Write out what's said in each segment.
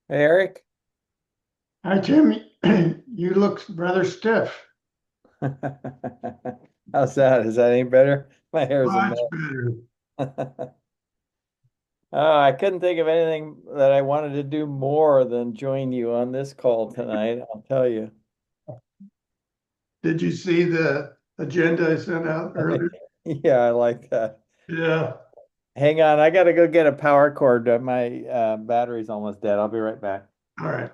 Hey, Eric. Hi, Tim. You look rather stiff. How's that? Is that any better? My hair's a mess. Much better. Oh, I couldn't think of anything that I wanted to do more than join you on this call tonight, I'll tell you. Did you see the agenda I sent out earlier? Yeah, I like that. Yeah. Hang on, I gotta go get a power cord. My battery's almost dead. I'll be right back. All right.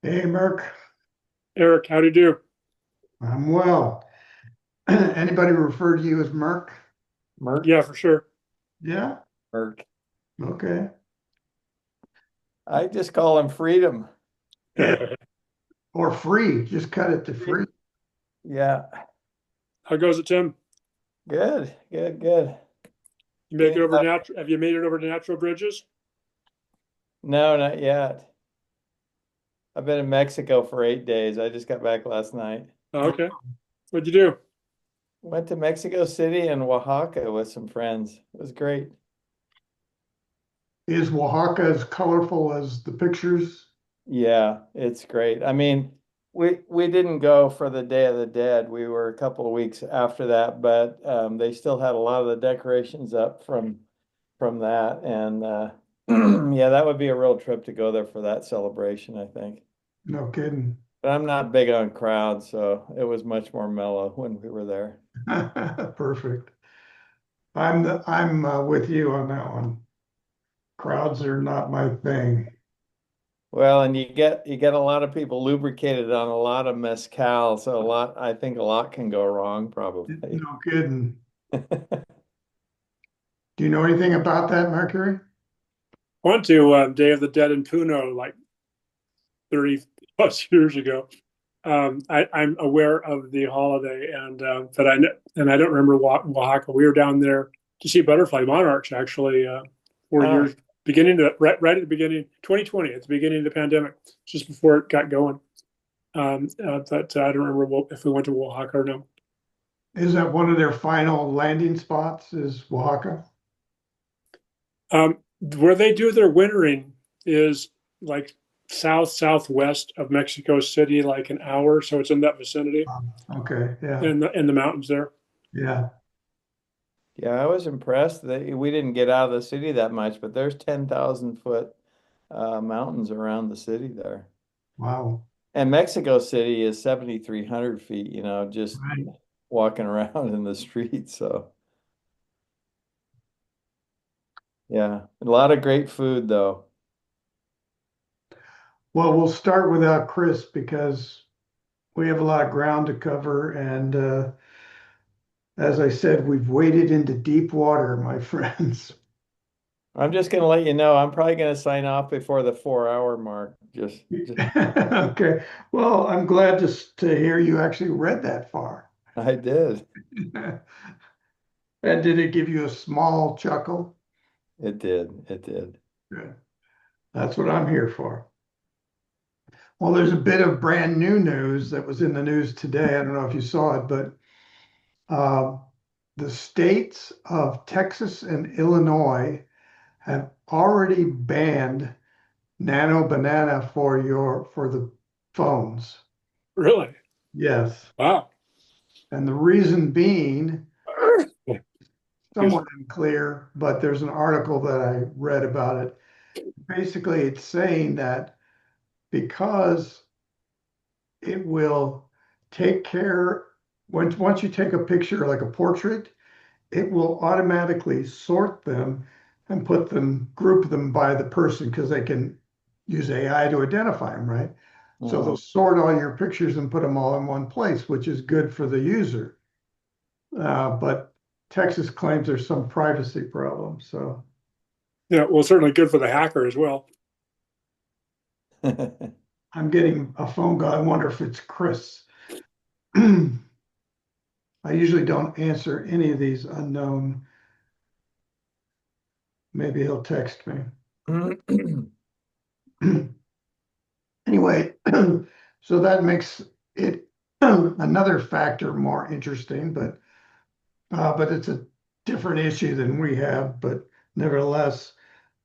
Hey, Merc. Eric, how do you do? I'm well. Anybody refer to you as Merc? Merc, Yeah, for sure. Yeah. Merc. Okay. I just call him Freedom. Yeah. Or free. Just cut it to free. Yeah, How goes it, Tim? good, good, good. You make Getting it over back. natural? Have you made it over to natural bridges? No, not yet. I've been in Mexico for 8 days. I just got back last night. Oh, okay. What'd you do? Went to Mexico City and Oaxaca with some friends. It was great. Is Oaxaca as colorful as the pictures? Yeah, it's great. I mean, we didn't go for the Day of the Dead. We were a couple of weeks after that, but they still had a lot of the decorations up from that. And yeah, that would be a real trip to go there for that celebration, I think. No kidding. But I'm not big on crowds, so it was much more mellow when we were there. Perfect. I'm with you on that one. Crowds are not my thing. Well, and you get a lot of people lubricated on a lot of mezcal, so I think a lot can go wrong probably. No kidding. Do you know anything about that, Mercury? I went to Day of the Dead in Puno like 30 plus years ago. I'm aware of the holiday, but I don't remember Oaxaca. We were down there to see butterfly monarchs actually 4 years, Oh, beginning to right at the beginning, 2020, at the beginning of the pandemic, just before it got going. But I don't remember if we went to Oaxaca or no. Is that one of their final landing spots? Is Oaxaca? Where they do their wintering is like southwest of Mexico City, like an hour. So it's in that vicinity Okay, yeah, in the mountains there. yeah. yeah, I was impressed that we didn't get out of the city that much, but there's 10,000 foot mountains around the city there. Wow. And Mexico City is 7,300 feet, just Right. walking around in the streets. So, yeah, a lot of great food though. Well, we'll start without Chris because we have a lot of ground to cover. And as I said, we've waded into deep water, my friends. I'm just going to let you know, I'm probably going to sign off before the 4 hour mark. Just Okay. Well, I'm glad to hear you actually read that far. I did. And did it give you a small chuckle? It did. It did. Good. That's what I'm here for. Well, there's a bit of brand new news that was in the news today. I don't know if you saw it, but uh, the states of Texas and Illinois have already banned Nano Banana for the phones. Really? Yes. Wow. And the reason being Excuse somewhat unclear, but there's an article that I read about it. Basically, it's saying that because it will take care once you take a picture like a portrait, it will automatically sort them and group them by the person because they can use AI to identify them, right? So they'll Mhm. sort all your pictures and put them all in one place, which is good for the user. But Texas claims there's some privacy problems. So Yeah, well, certainly good for the hacker as well. I'm getting a phone call. I wonder if it's Chris. I usually don't answer any of these unknown. Maybe he'll text me. Anyway, so that makes it another factor more interesting, but it's a different issue than we have, but nevertheless,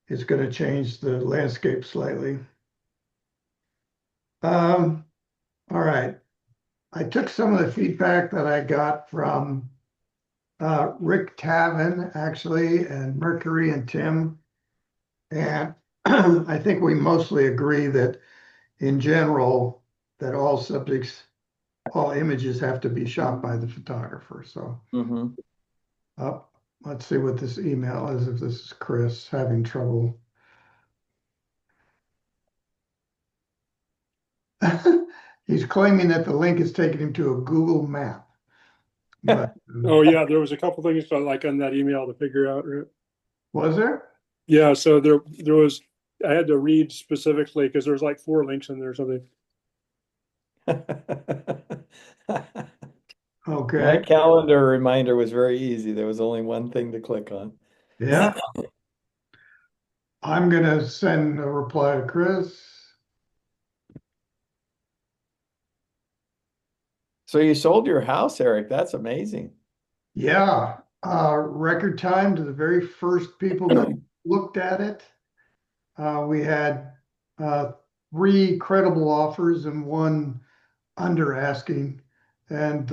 it's going to change the landscape slightly. Um, all right. I took some of the feedback that I got from Rick Tavin, actually, and Mercury and Tim, and I think we mostly agree that in general, that all images have to be shot by the photographer. So, Mhm. uh, let's see what this email is, if this is Chris having trouble. He's claiming that the link is taking him to a Google map, but Oh yeah, there was a couple things like on that email to figure out. Right? was there? Yeah, so there was I had to read specifically because there was like 4 links in there or something. My Okay. calendar reminder was very easy. There was only one thing to click on. Yeah. I'm going to send a reply to Chris. So you sold your house, Eric. That's amazing. Yeah. Record time to the very first people that looked at it. We had uh, three credible offers and one under asking. And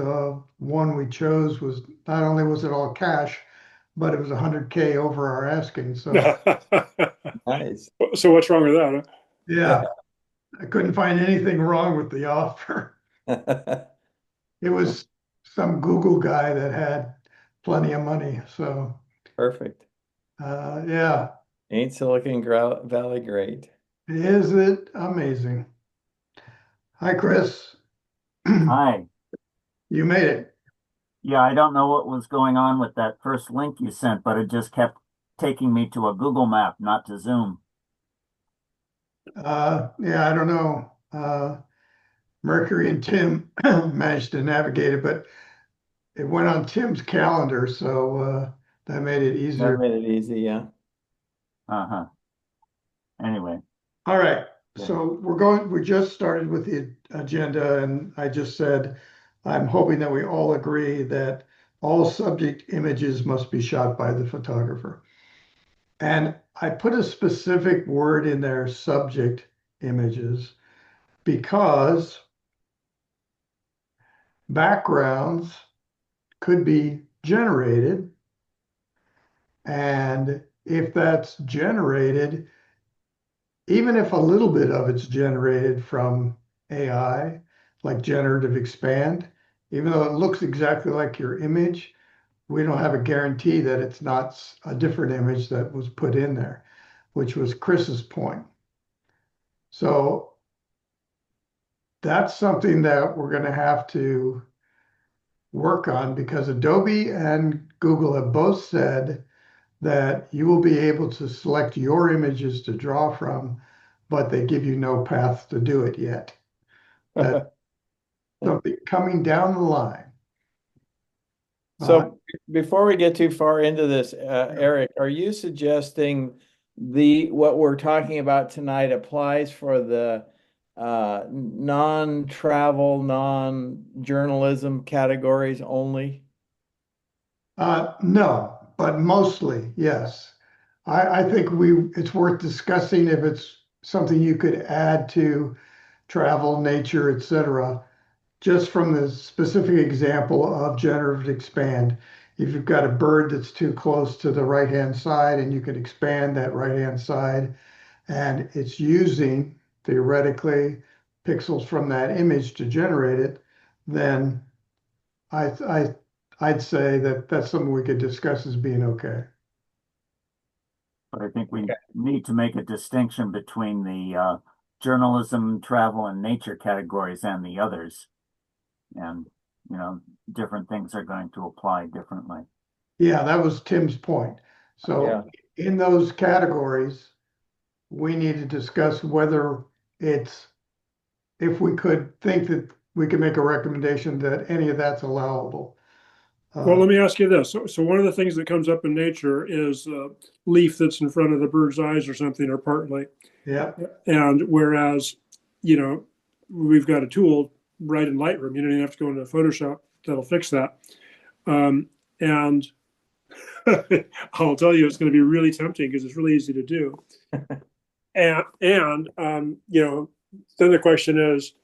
one we chose was not only was it all cash, but it was 100K over our asking. So Nice. So what's wrong with that? yeah, I couldn't find anything wrong with the offer. It was some Google guy that had plenty of money. So Perfect. yeah, Ain't Valley great? is it amazing? Hi, Chris. Hi. You made it. Yeah, I don't know what was going on with that first link you sent, but it just kept taking me to a Google map, not to Zoom. Yeah, I don't know. Mercury and Tim managed to navigate it, but it went on Tim's calendar, so that made it That easier. made it easy, yeah. Uh-huh. Anyway, All right, good. so we just started with the agenda, and I just said, I'm hoping that we all agree that all subject images must be shot by the photographer. And I put a specific word in there, subject images, because backgrounds could be generated. And if that's generated, even if a little bit of it's generated from AI, like generative expand, even though it looks exactly like your image, we don't have a guarantee that it's not a different image that was put in there, which was Chris's point. So that's something that we're going to have to work on because Adobe and Google have both said that you will be able to select your images to draw from, but they give you no path to do it yet. That's something coming down the line. Uh, So before we get too far into this, Eric, are you suggesting what we're talking about tonight applies for the non-travel, non-journalism categories only? no, but mostly, yes. I think it's worth discussing if it's something you could add to travel, nature, etc. Just from the specific example of generative expand. If you've got a bird that's too close to the right-hand side and you can expand that right-hand side and it's using theoretically pixels from that image to generate it, then I'd say that that's something we could discuss as being okay. But I think we Okay. need to make a distinction between the journalism, travel, and nature categories and the others. And, you know, different things are going to apply differently. Yeah, that was Tim's point. Yeah. So in those categories, we need to discuss whether it's, if we could think that we could make a recommendation that any of that's allowable. Well, let me ask you this. So one of the things that comes up in nature is a leaf that's in front of the bird's eyes or something, or partly. Yeah, And whereas, you know, we've got a tool right in Lightroom. You don't even have to go into Photoshop. That'll fix that. And I'll tell you, it's going to be really tempting because it's really easy to do. And you know, then the question is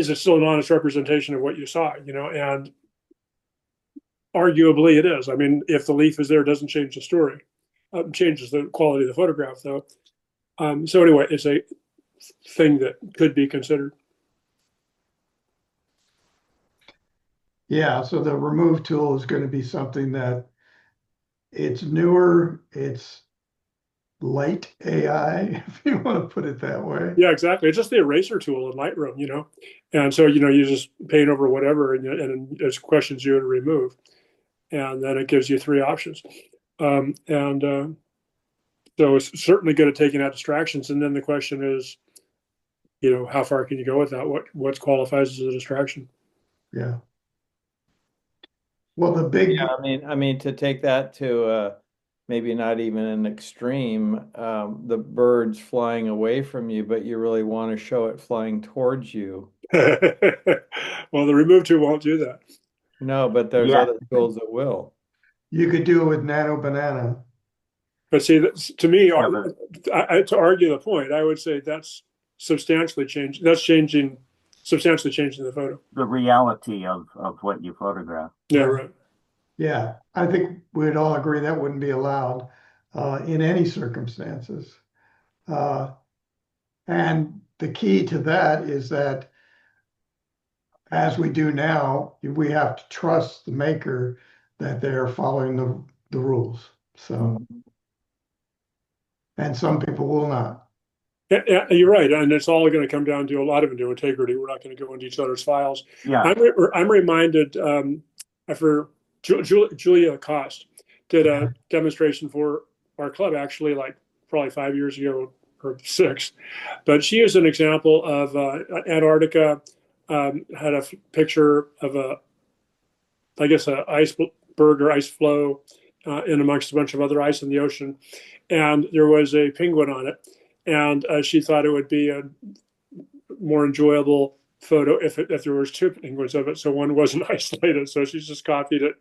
it still an honest representation of what you saw? You know, and arguably it is. I mean, if the leaf is there, it doesn't change the story. Changes the quality of the photograph, though. So anyway, it's a thing that could be considered. yeah. So the remove tool is going to be something that it's newer, it's light AI, if you want to put it that way. Yeah, exactly. It's just the eraser tool in Lightroom, you know, and so you know you just paint over whatever, and there's questions you to remove, and then it gives you three options, and so it's certainly good at taking out distractions. And then the question is, you know, how far can you go with that? What qualifies as a distraction? Yeah. Well, the big, Yeah, I mean, to take that to maybe not even an extreme, the bird's flying away from you, but you really want to show it flying towards you. Well, the remove tool won't do that. No, but there's Yeah, other tools that will. you could do it with Nano Banana. But see, to me, yeah, but to argue the point, I would say that's substantially changed. That's changing, substantially changing the photo. the reality of what you photograph. Yeah, right. Yeah, I think we'd all agree that wouldn't be allowed in any circumstances. Uh, and the key to that is that, as we do now, we have to trust the maker that they're following the rules. So, and some people will not. Yeah, you're right, and it's all going to come down to a lot of it to integrity. We're not going to go into each other's files. Yeah, I'm reminded for Julia Cost did a demonstration for our club actually, like probably 5 years ago or 6, but she is an example of Antarctica. Had a picture of I guess, a iceberg or ice floe in amongst a bunch of other ice in the ocean, and there was a penguin on it, and she thought it would be a more enjoyable photo if there was two penguins of it, so one wasn't isolated. So she just copied it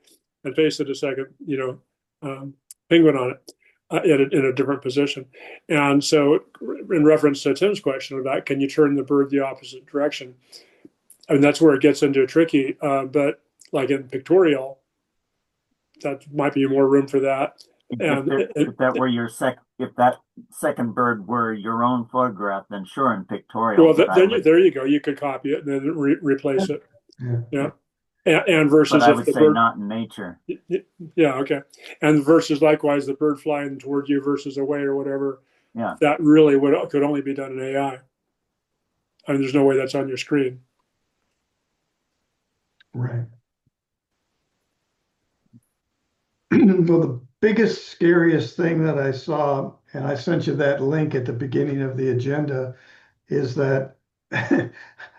and pasted a second, you know, penguin on it in a different position. And so, in reference to Tim's question about can you turn the bird the opposite direction, and that's where it gets into tricky. But like in pictorial, that might be more room for that. And if that were if that second bird were your own photograph, then sure, in pictorial. well, But there you go. You could copy it and then replace it. Yeah. Yeah. And versus I if would the say bird, not in nature. yeah, okay. And versus likewise the bird flying toward you versus away or whatever, Yeah, that really could only be done in AI. I mean, there's no way that's on your screen. Right. Well, the biggest, scariest thing that I saw, and I sent you that link at the beginning of the agenda, is that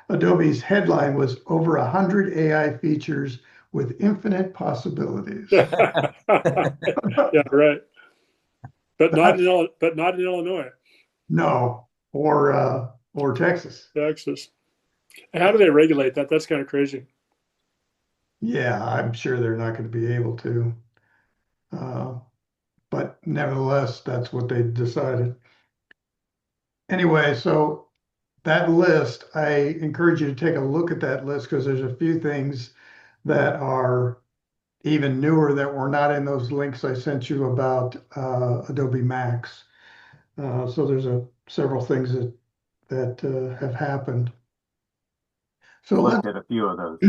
Adobe's headline was over 100 AI features with infinite possibilities. Yeah, right. But not in Illinois, No, or Texas. Texas. How do they regulate that? That's kind of crazy. Yeah, I'm sure they're not going to be able to. But nevertheless, that's what they decided. Anyway, so that list, I encourage you to take a look at that list because there's a few things that are even newer that were not in those links I sent you about Adobe Max. So there's several things that have happened. So looked at a few of those.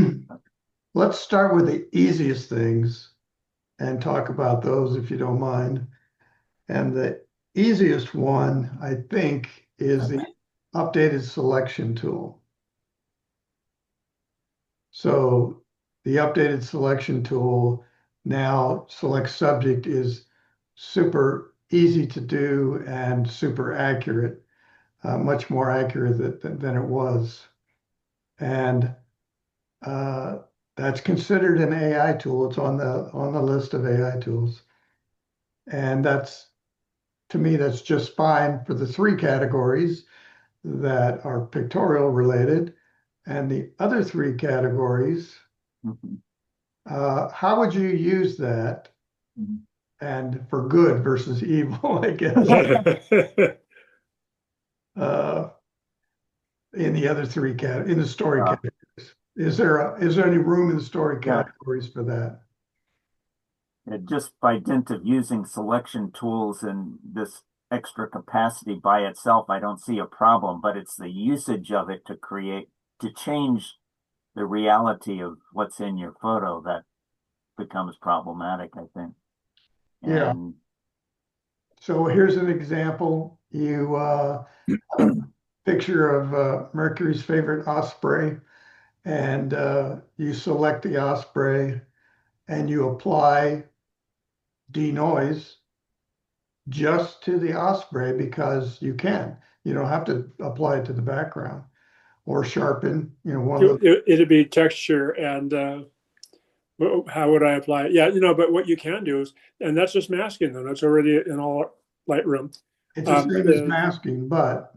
let's start with the easiest things and talk about those if you don't mind. And the easiest one, I think, is the updated selection tool. So the updated selection tool now select subject is super easy to do and super accurate, much more accurate than it was. And that's considered an AI tool. It's on the list of AI tools. And that's, to me, that's just fine for the three categories that are pictorial related. And the other three categories, Mhm. how would you use that? Mhm. And for good versus evil, I guess, uh, in the other three in the story Uh, categories. Is there any room in the story yeah, categories for that? just by dint of using selection tools and this extra capacity by itself, I don't see a problem, but it's the usage of it to change the reality of what's in your photo that becomes problematic, I think. Yeah. And So here's an example. You have a picture of Mercury's favorite osprey, and you select the osprey and you apply denoise just to the osprey because you can. You don't have to apply it to the background or sharpen, one of the. It'd be texture and how would I apply it? Yeah, but what you can do is, and that's just masking them. That's already in all Lightroom. It's the same as masking, but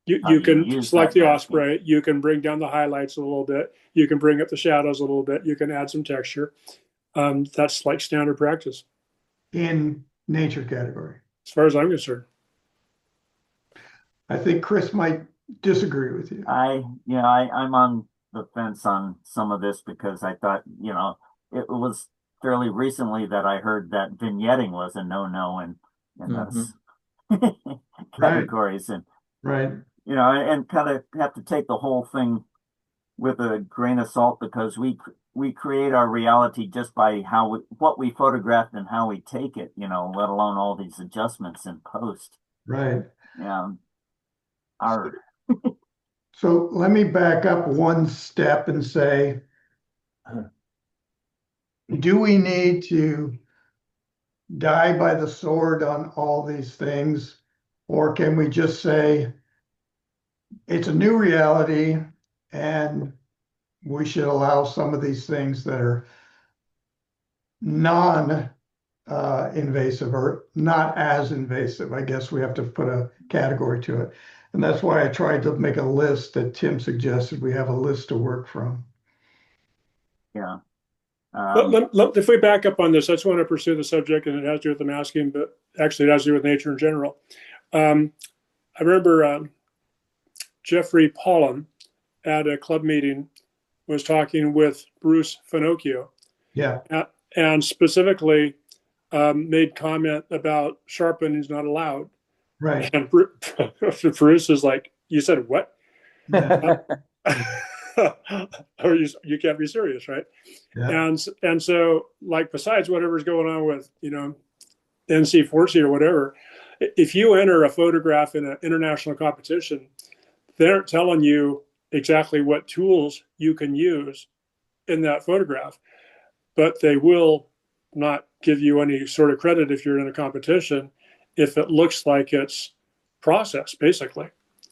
how You do you can use select that the masking? osprey. You can bring down the highlights a little bit. You can bring up the shadows a little bit. You can add some texture. That's like standard practice, in nature category. as far as I'm concerned. I think Chris might disagree with you. I'm on the fence on some of this because I thought, it was fairly recently that I heard that vignetting was a no-no in those Right, categories. And, right, and kind of have to take the whole thing with a grain of salt because we create our reality just by what we photographed and how we take it, let alone all these adjustments in post. right. Our So let me back up one step and say, do we need to die by the sword on all these things? Or can we just say it's a new reality and we should allow some of these things that are non invasive or not as invasive? I guess we have to put a category to it. And that's why I tried to make a list that Tim suggested. We have a list to work from. yeah. If we back up on this, I just want to pursue the subject, and it has to do with the masking, but actually it has to do with nature in general. I remember Jeffrey Pollan at a club meeting was talking with Bruce Finocchio, Yeah, and specifically made comment about sharpening is not allowed. right. And Bruce is like, "You said what?" Yeah, Or you can't be serious, right? yeah, And so, like, besides whatever's going on with NC4C or whatever, if you enter a photograph in an international competition, they're telling you exactly what tools you can use in that photograph, but they will not give you any sort of credit if you're in a competition if it looks like it's processed, basically.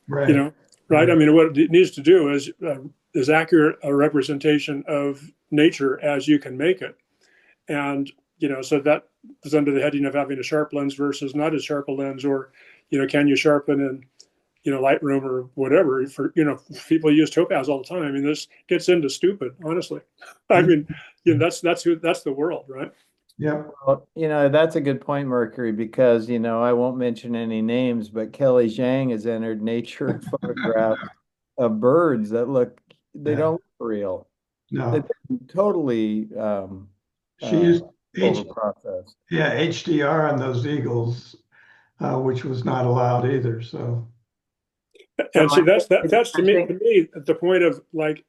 right, Right? right, I mean, what it needs to do is accurate a representation of nature as you can make it, and so that is under the heading of having a sharp lens versus not as sharp a lens, or can you sharpen in Lightroom or whatever. For people use Topaz all the time. I mean, this gets into stupid, honestly. I mean, that's the world, right? yeah, Well, that's a good point, Mercury, because, I won't mention any names, but Kelly Zhang has entered nature photographs of birds they yeah. don't look real. They've No, been totally she used over processed. HDR on those eagles, which was not allowed either. So And So see, that's I to me think the point of like,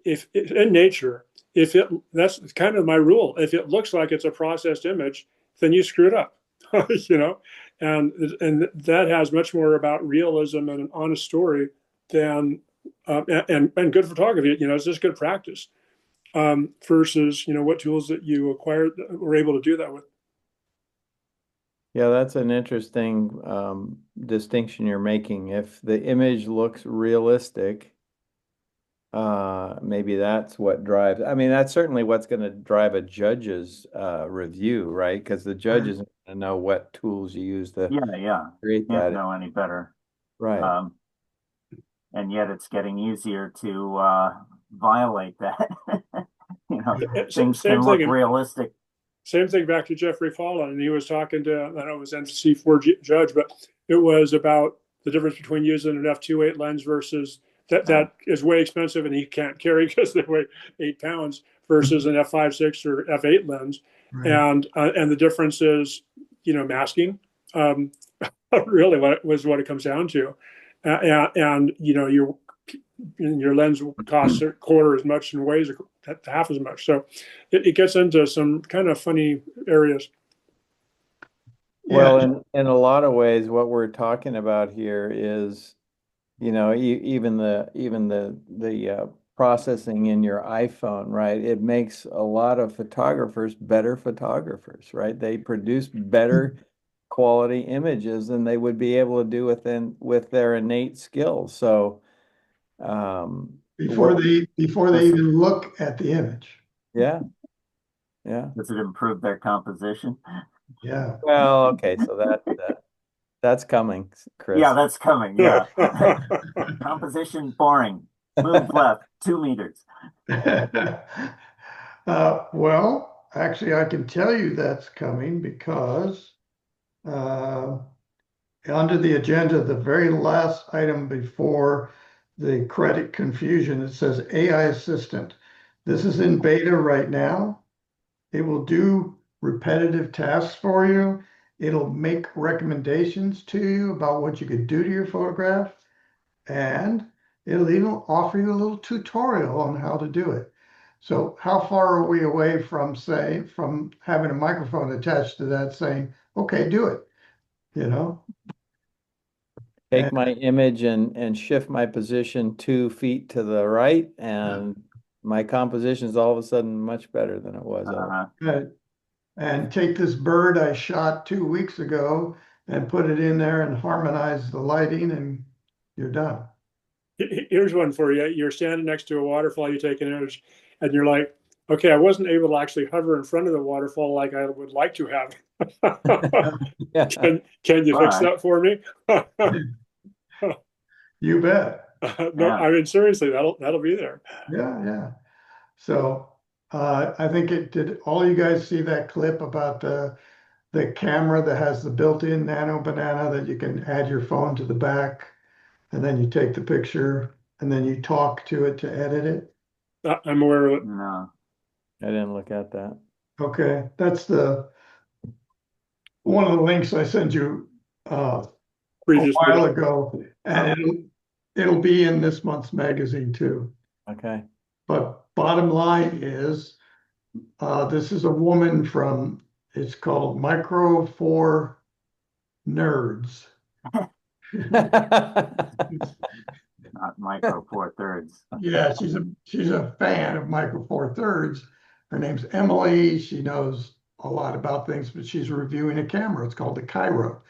if in nature, if it that's kind of my rule. If it looks like it's a processed image, then you screwed up, you know, and that has much more about realism and an honest story than and good photography. You know, it's just good practice versus what tools that you acquired were able to do that with. Yeah, that's an interesting distinction you're making. If the image looks realistic, maybe that's what drives. I mean, that's certainly what's going to drive a judge's review, right? Because the judge Right. isn't going to know what tools you use to yeah, create can't that. know any better. Right. Um, and yet it's getting easier to violate that. Things Same can look thing. realistic. Same thing back to Jeffrey Fallon, and he was talking to, I don't know, it was NC4 judge, but it was about the difference between using an f2.8 lens versus that is way expensive and he can't carry because they weigh 8 pounds versus an f5.6 or f8 lens, Right. and the difference is masking. Really, what it comes down to, and your lens costs a quarter as much and weighs half as much. So it gets into some kind of funny areas. Yeah. Well, in a lot of ways, what we're talking about here is, even the processing in your iPhone, right? It makes a lot of photographers better photographers, right? They produce better quality images than they would be able to do with their innate skills. So, Before what, they even look at the image. yeah, yeah. Does it improve their composition? Yeah. Well, okay, so that's coming, Yeah, Chris. that's coming. Yeah. Composition boring. Move left 2 meters. Well, actually, I can tell you that's coming because uh, under the agenda, the very last item before the credit confusion, it says AI assistant. This is in beta right now. It will do repetitive tasks for you. It'll make recommendations to you about what you could do to your photograph, and it'll even offer you a little tutorial on how to do it. So how far are we away from, say, from having a microphone attached to that saying, okay, do it, you know? Take my image and shift my position 2 feet to the right, and my composition is all of a sudden much better than it was. Uh, And, and take this bird I shot 2 weeks ago and put it in there and harmonize the lighting and you're done. Here's one for you. You're standing next to a waterfall, you take an image, and you're like, okay, I wasn't able to actually hover in front of the waterfall like I would like to have. Yeah. Can you fix that for me? You bet. No, yeah. I mean seriously, that'll be there. Yeah, yeah. So I think did all you guys see that clip about the camera that has the built-in nano banana that you can add your phone to the back and then you take the picture and then you talk to it to edit it? I'm aware of it. No. I didn't look at that. Okay, that's the one of the links I sent you a Previously, while ago, and it'll be in this month's magazine too. Okay. But bottom line is, this is a woman from, it's called Micro for Nerds. Not Micro Four Thirds. Yeah, she's a fan of Micro Four Thirds. Her name's Emily. She knows a lot about things, but she's reviewing a camera. It's called the Cairo.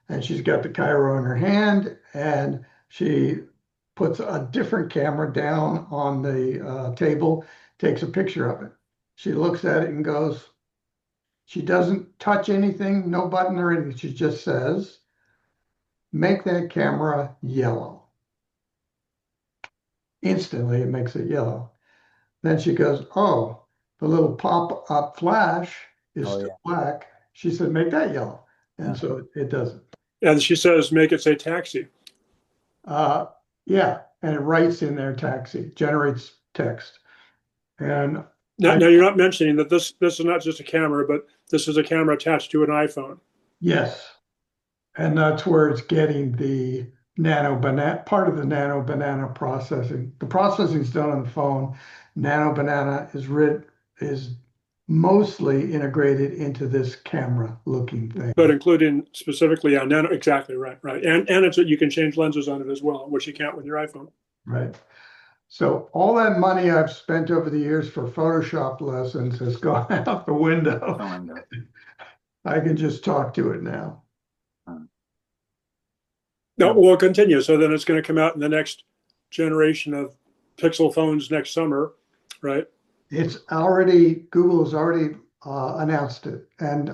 And she's got the Cairo in her hand, and she puts a different camera down on the table, takes a picture of it. She looks at it and goes, she doesn't touch anything, no button or anything. She just says, make that camera yellow. Instantly, it makes it yellow. Then she goes, oh, the little pop-up flash is Oh, still yeah. black. She said, make that yellow. And Yeah. so it doesn't. and she says, make it say taxi. Uh, yeah, and it writes in there taxi, generates text. And Now you're not mentioning that this is not just a camera, but this is a camera attached to an iPhone. yes, and that's where it's getting the part of the nano banana processing. The processing is done on the phone. Nano banana is mostly integrated into this camera looking thing. But including specifically on nano, exactly right, right, and it's you can change lenses on it as well, which you can't with your iPhone. Right. So all that money I've spent over the years for Photoshop lessons has gone out the window. I can just talk to it now. No, we'll continue. So then it's going to come out in the next generation of Pixel phones next summer, right? Google has already announced it, and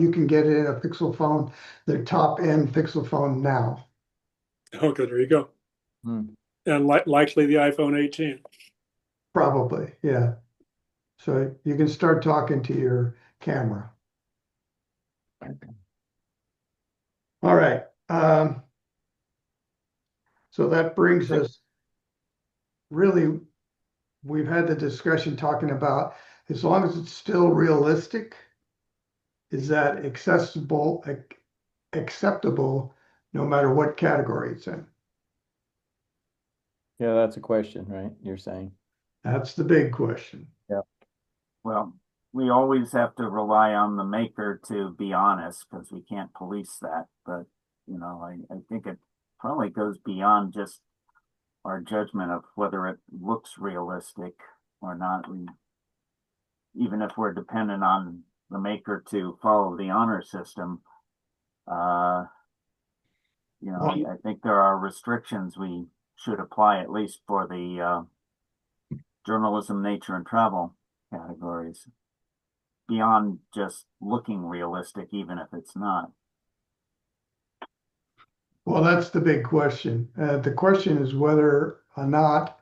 you can get it in a Pixel phone, their top end Pixel phone now. Okay, there you go. And likely the iPhone 18. Probably, yeah. So you can start talking to your camera. All right. So that brings us, really, we've had the discussion talking about, as long as it's still realistic, is that acceptable no matter what category it's in? Yeah, that's a question, right? You're saying. That's the big question. Yeah. Well, we always have to rely on the maker to be honest, because we can't police that. But, I think it probably goes beyond just our judgment of whether it looks realistic or not. Even if we're dependent on the maker to follow the honor system, I think there are restrictions we should apply, at least for the journalism, nature, and travel categories, beyond just looking realistic, even if it's not. Well, that's the big question. The question is whether or not.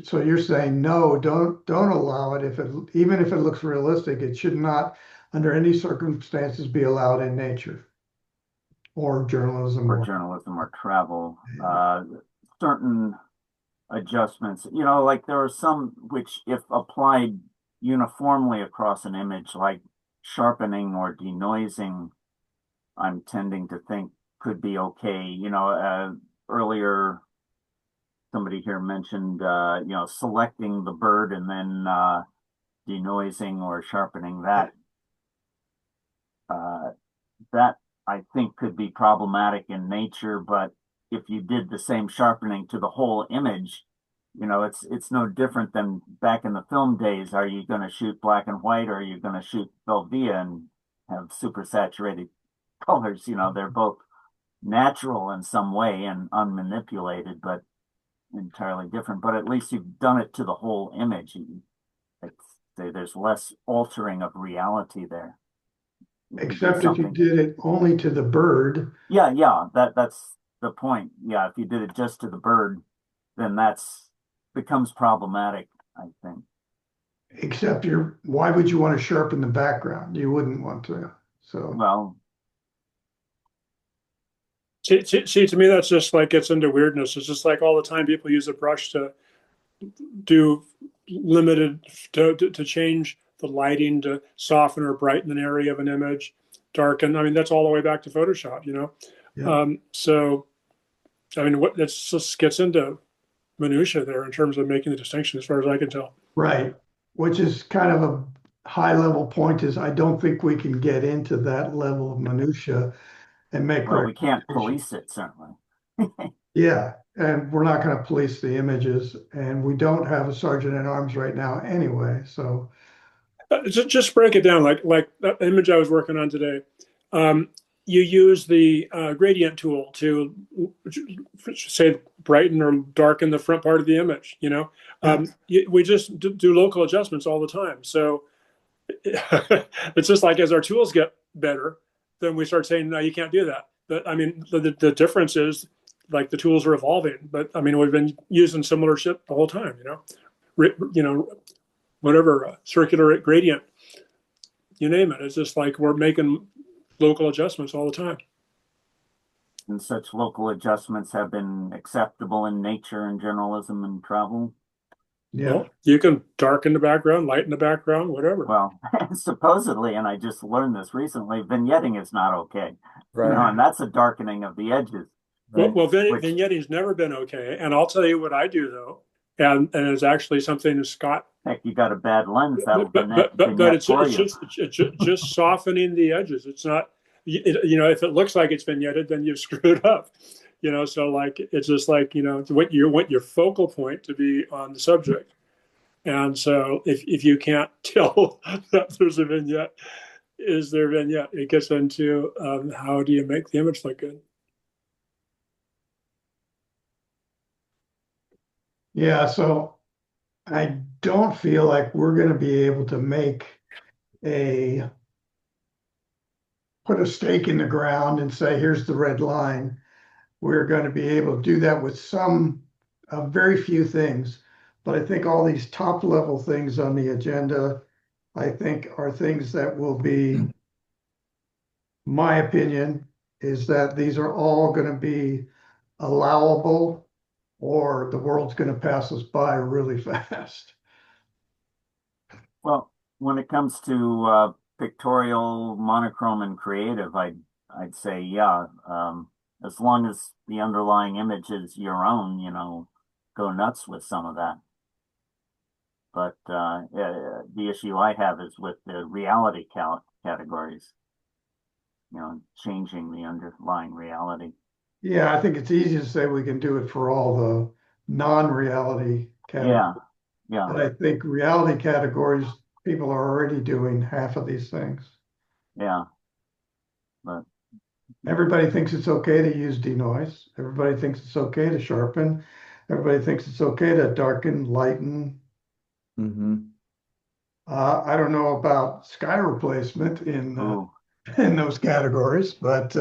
So you're saying no, don't allow it even if it looks realistic, it should not, under any circumstances, be allowed in nature or journalism or travel. Certain adjustments, like there are some which, if applied uniformly across an image, like sharpening or denoising, I'm tending to think could be okay. Earlier somebody here mentioned, selecting the bird and then denoising or sharpening that. That I think could be problematic in nature, but if you did the same sharpening to the whole image, it's no different than back in the film days. Are you going to shoot black and white, or are you going to shoot Velvia and have super saturated colors? They're both natural in some way and unmanipulated, but entirely different. But at least you've done it to the whole image. There's less altering of reality there. except if you did it only to the bird. Yeah, that's the point. Yeah, if you did it just to the bird, then that's becomes problematic, I think. Except why would you want to sharpen the background? You wouldn't want to. So well, see, to me, that's just like gets into weirdness. It's just like all the time people use a brush to do limited to change the lighting, to soften or brighten an area of an image, darken. I mean, that's all the way back to Photoshop, Yeah. So, I mean, what that just gets into minutia there in terms of making the distinction, as far as I can tell. Right. Which is kind of a high level point, is I don't think we can get into that level of minutia and make. Well, we can't police it, certainly. Yeah, and we're not going to police the images, and we don't have a sergeant at arms right now anyway. So just break it down, like that image I was working on today. You use the gradient tool to say brighten or darken the front part of the image. We just do local adjustments all the time. So it's just like as our tools get better, then we start saying, no, you can't do that. But I mean, the difference is like the tools are evolving. But I mean, we've been using similar shit the whole time. Whatever circular gradient, you name it. It's just like we're making local adjustments all the time. And such local adjustments have been acceptable in nature and journalism and travel. yeah, Well, you can darken the background, lighten the background, whatever. Well, supposedly, and I just learned this recently, vignetting is not okay. Right. And that's a darkening of the edges. Which, vignetting's never been okay. And I'll tell you what I do though, and it's actually something that Scott. heck, you got a bad lens, that'll But vignette for it's you. just softening the edges. It's not, if it looks like it's vignetted, then you've screwed up. So like it's just like what you want your focal point to be on the subject. And so if you can't tell that there's a vignette, is there vignette? It gets into how do you make the image look good? Yeah, so I don't feel like we're going to be able to put a stake in the ground and say, here's the red line. We're going to be able to do that with very few things. But I think all these top level things on the agenda, I think are things that will be, my opinion, is that these are all going to be allowable or the world's going to pass us by really fast. Well, when it comes to pictorial, monochrome, and creative, I'd say yeah. As long as the underlying image is your own, go nuts with some of that. But the issue I have is with the reality categories, changing the underlying reality. Yeah, I think it's easy to say we can do it for all the non-reality categories. Yeah. But I think reality categories, people are already doing half of these things. Yeah. But Everybody thinks it's okay to use denoise. Everybody thinks it's okay to sharpen. Everybody thinks it's okay to darken, lighten. Mm-hmm. I don't know about sky replacement in ooh, in those categories, but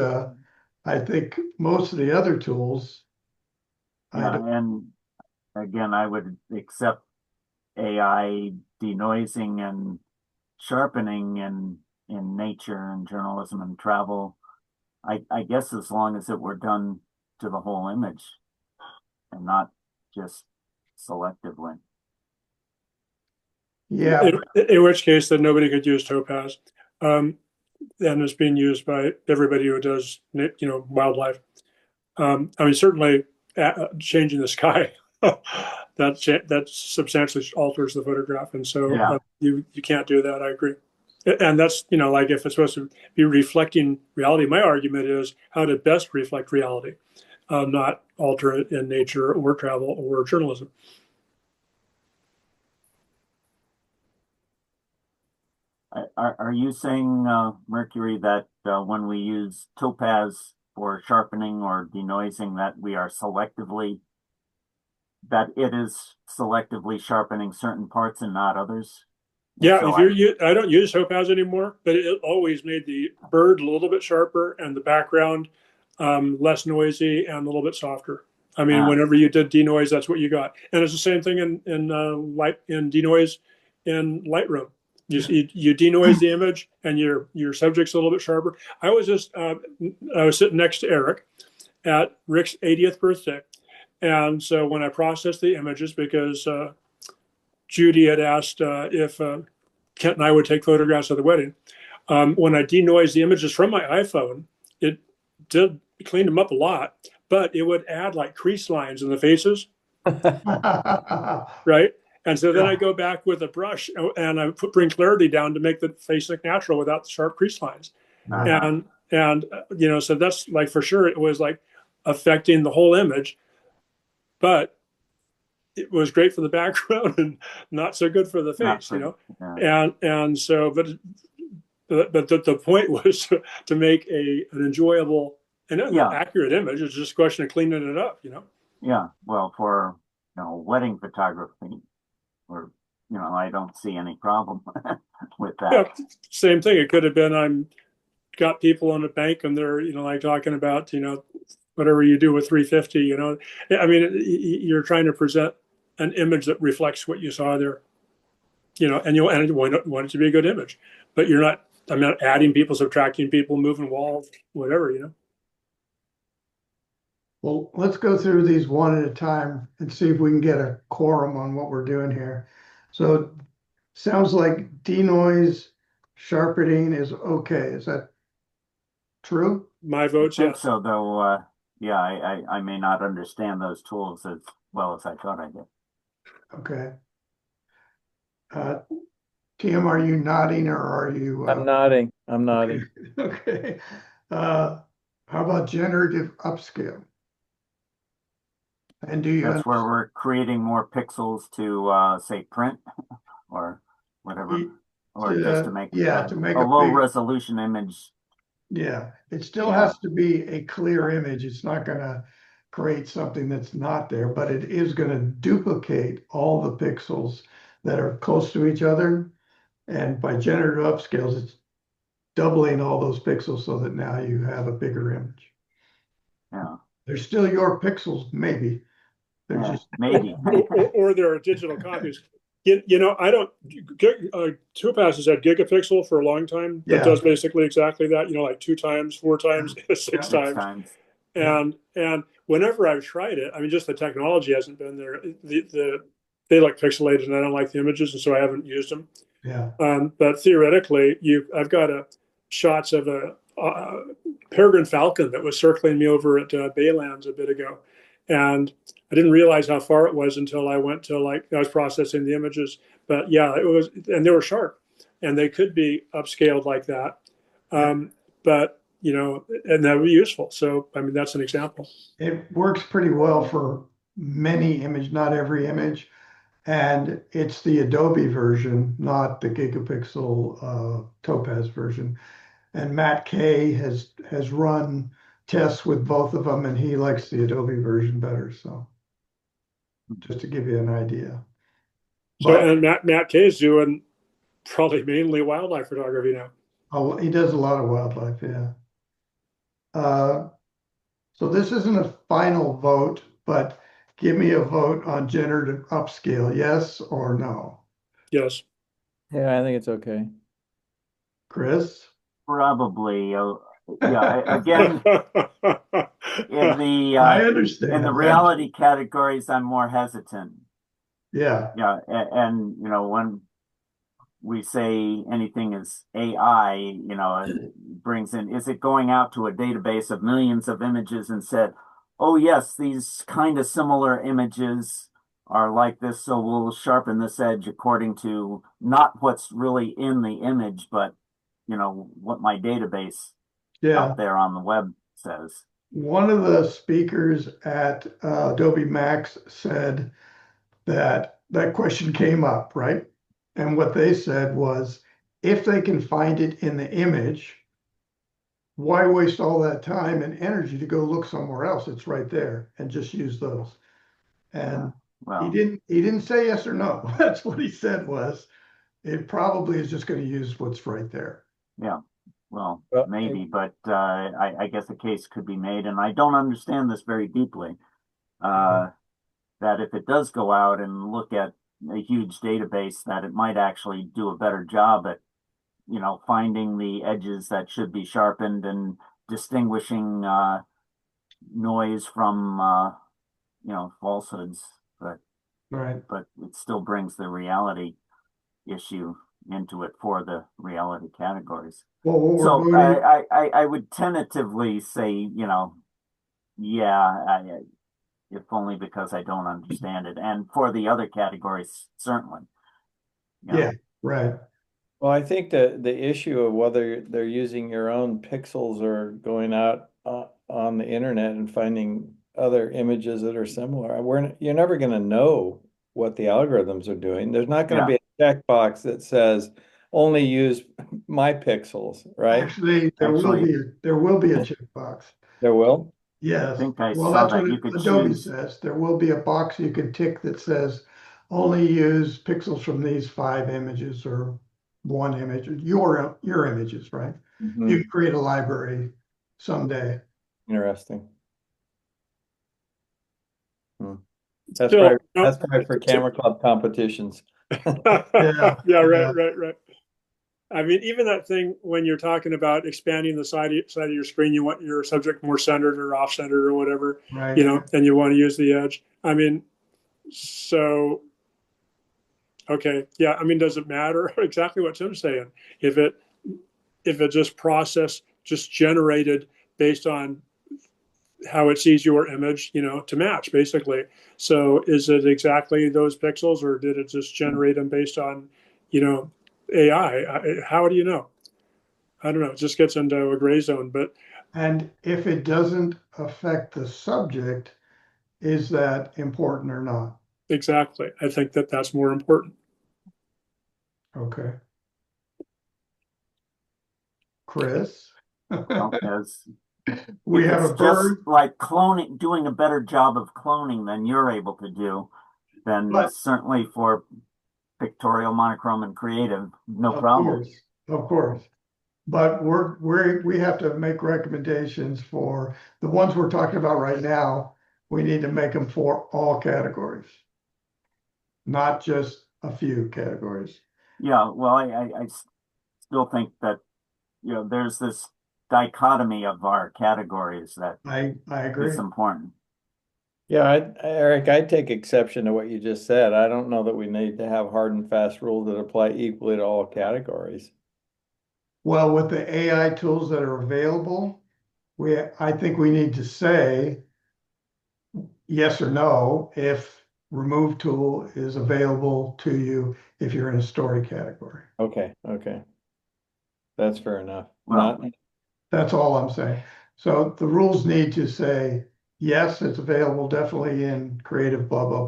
I think most of the other tools, yeah, and again, I would accept AI denoising and sharpening in nature and journalism and travel. I guess as long as it were done to the whole image and not just selectively. yeah, In which case, then nobody could use topaz, and it's being used by everybody who does wildlife. I mean, certainly changing the sky that substantially alters the photograph, and so Yeah. you can't do that. I agree, and that's like if it's supposed to be reflecting reality. My argument is how to best reflect reality, not alter it in nature or travel or journalism. Are you saying, Mercury, that when we use topaz for sharpening or denoising, that it is selectively sharpening certain parts and not others? Yeah, So I don't use topaz anymore, but it always made the bird a little bit sharper and the background less noisy and a little bit softer. I mean, whenever you did denoise, that's what you got, and it's the same thing in denoise in Lightroom. You denoise the image, and your subject's a little bit sharper. I was sitting next to Eric at Rick's 80th birthday, and so when I processed the images, because Judy had asked if Kent and I would take photographs of the wedding. When I denoised the images from my iPhone, it did clean them up a lot, but it would add like crease lines in the faces, right? And so then I go back with a brush and I bring clarity down to make the face look natural without the sharp crease lines. And so that's like for sure it was like affecting the whole image, but it was great for the background and not so good for the face, yeah. And so, but the point was to make an enjoyable and accurate image. It's just a question of cleaning it up, Yeah, well, for wedding photography, or I don't see any problem with that. Yeah, same thing. It could have been I'm got people on a bank and they're like talking about whatever you do with 350. I mean, you're trying to present an image that reflects what you saw there, and you want it to be a good image, but I'm not adding people, subtracting people, moving walls, whatever, Well, let's go through these one at a time and see if we can get a quorum on what we're doing here. So sounds like denoise sharpening is okay. Is that true? My votes, I think yes. so, though. yeah, I may not understand those tools as well as I thought I did. Okay. Tim, are you nodding or are you? I'm nodding. I'm Okay. nodding. Okay. How about generative upscale? And do you That's where we're creating more pixels to say print or whatever, or just to make yeah, to make a a low big, resolution image. yeah, it still Yeah, has to be a clear image. It's not gonna create something that's not there, but it is gonna duplicate all the pixels that are close to each other. And by generative upscales, it's doubling all those pixels so that now you have a bigger image. Hmm. yeah, They're still your pixels, maybe. They're yeah, just, maybe. Or there are digital copies. I don't. Topaz has had gigapixel for a long time. That yeah, does basically exactly that. Like 2 times, 4 times, yeah, six Six times. times. yeah, And whenever I've tried it, I mean, just the technology hasn't been there. They look pixelated, and I don't like the images, and so I haven't used them. yeah, But theoretically, I've got shots of a peregrine falcon that was circling me over at Baylands a bit ago, and I didn't realize how far it was until I went to I was processing the images. But yeah, it was, and they were sharp, and they could be upscaled like that. yeah. But and that would be useful. So I mean, that's an example. It works pretty well for many image, not every image. And it's the Adobe version, not the gigapixel Topaz version. And Matt Kay has run tests with both of them, and he likes the Adobe version better. So just to give you an idea. So But and Matt Kay is doing probably mainly wildlife photography now. oh, he does a lot of wildlife, yeah. Uh, so this isn't a final vote, but give me a vote on generative upscale, yes or no? Yes. Yeah, I think it's okay. Chris? Probably. Yeah. Again, in the I in the understand that. reality categories, I'm more hesitant. Yeah, Yeah, and when we say anything is AI, it brings in, is it going out to a database of millions of images and said, oh yes, these kind of similar images are like this, so we'll sharpen this edge according to not what's really in the image, but what my database yeah. out there on the web says. One of the speakers at Adobe Max said that that question came up, right? And what they said was, if they can find it in the image, why waste all that time and energy to go look somewhere else? It's right there, and just use those. Yeah. And Well, he didn't say yes or no. That's what he said was, it probably is just going to use what's right there. yeah. Well, Well, maybe, but I guess a case could be made, and I don't understand this very deeply. Yeah. That if it does go out and look at a huge database, that it might actually do a better job at, finding the edges that should be sharpened and distinguishing noise from, falsehoods. But Right. but it still brings the reality issue into it for the reality categories. Well, what we're So voting, I would tentatively say, yeah, if only because I don't understand it. And for the other categories, certainly. yeah, right. well, I think the issue of whether they're using your own pixels or going out on the internet and finding other images that are similar, you're never going to know what the algorithms are doing. There's not going to Yeah, be a checkbox that says only use my pixels, right? Actually, actually, there will be a checkbox. There will. I Yes, think I well, saw that's what that you could Adobe choose. says. There will be a box you can tick that says only use pixels from these 5 images or one image, your images, right? You Mhm. can create a library someday. Interesting. Hmm. Still, no. That's probably for camera club competitions. Yeah, Yeah, yeah, right. I mean, even that thing when you're talking about expanding the side of your screen, you want your subject more centered or off centered or whatever, right. and you want to use the edge. I mean, so okay, yeah. I mean, does it matter exactly what Tim's saying? If it just generated based on how it sees your image, to match basically. So is it exactly those pixels, or did it just generate them based on, AI? How do you know? I don't know. It just gets into a gray zone, but And if it doesn't affect the subject, is that important or not? exactly. I think that that's more important. Okay. Chris? Well, as We if have it's a just bird, like cloning, doing a better job of cloning than you're able to do, then but certainly for pictorial, monochrome, and creative, no of problem. course, of course. But we have to make recommendations for the ones we're talking about right now. We need to make them for all categories, not just a few categories. Yeah, well, I still think that, there's this dichotomy of our categories that I agree. is important. Yeah, Eric, I take exception to what you just said. I don't know that we need to have hard and fast rules that apply equally to all categories. Well, with the AI tools that are available, I think we need to say yes or no if remove tool is available to you if you're in a story category. Okay. That's fair enough. Well, Not, That's all I'm saying. So the rules need to say, yes, it's available definitely in creative, blah, blah,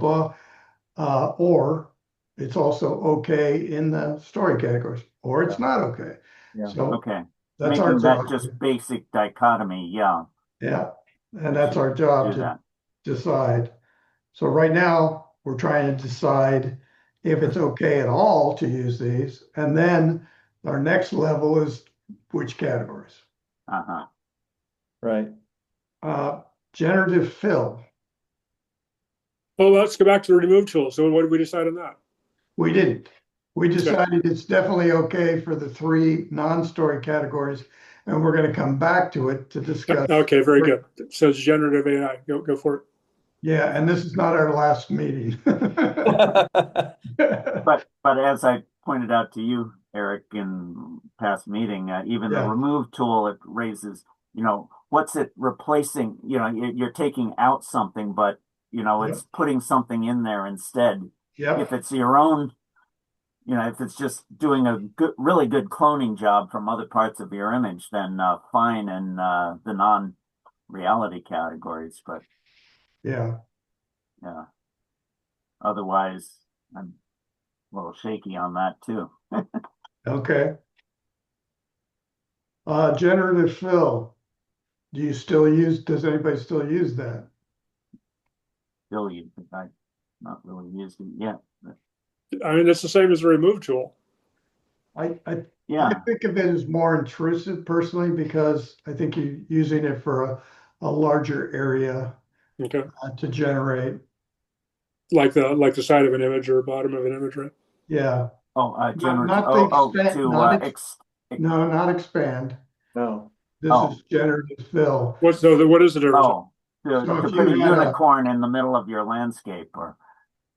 blah. Or it's also okay in the story categories, or it's not okay. yeah. So okay. that's our Making that job. just basic dichotomy, yeah, Yeah. And we that's our should job do to that. decide. So right now, we're trying to decide if it's okay at all to use these. And then our next level is which categories. Uh-huh. Right. Uh, Generative fill. Well, let's go back to the remove tool. So what did we decide on that? We didn't. We Okay. decided it's definitely okay for the three non-story categories, and we're going to come back to it to discuss. Okay, very good. So it's generative AI. Go for it. Yeah, and this is not our last meeting. But as I pointed out to you, Eric, in past meeting, even the Yeah. remove tool, it raises, what's it replacing? You're taking out something, but it's putting something in there instead. Yep. If it's your own, if it's just doing a really good cloning job from other parts of your image, then fine in the non-reality categories. But Yeah. yeah, otherwise, I'm a little shaky on that too. Okay. Generative fill. Does anybody still use that? Still, you think I not really used it yet. But I mean, it's the same as the remove tool. I yeah, think of it as more intrusive personally because I think you're using it for a larger area Okay. to generate. Like the side of an image or bottom of an image, right? Yeah. generative. Not the expand, To no, not expand. No. This oh, is generative fill. What is the difference? oh, to So if put you a had unicorn in the middle of your landscape, or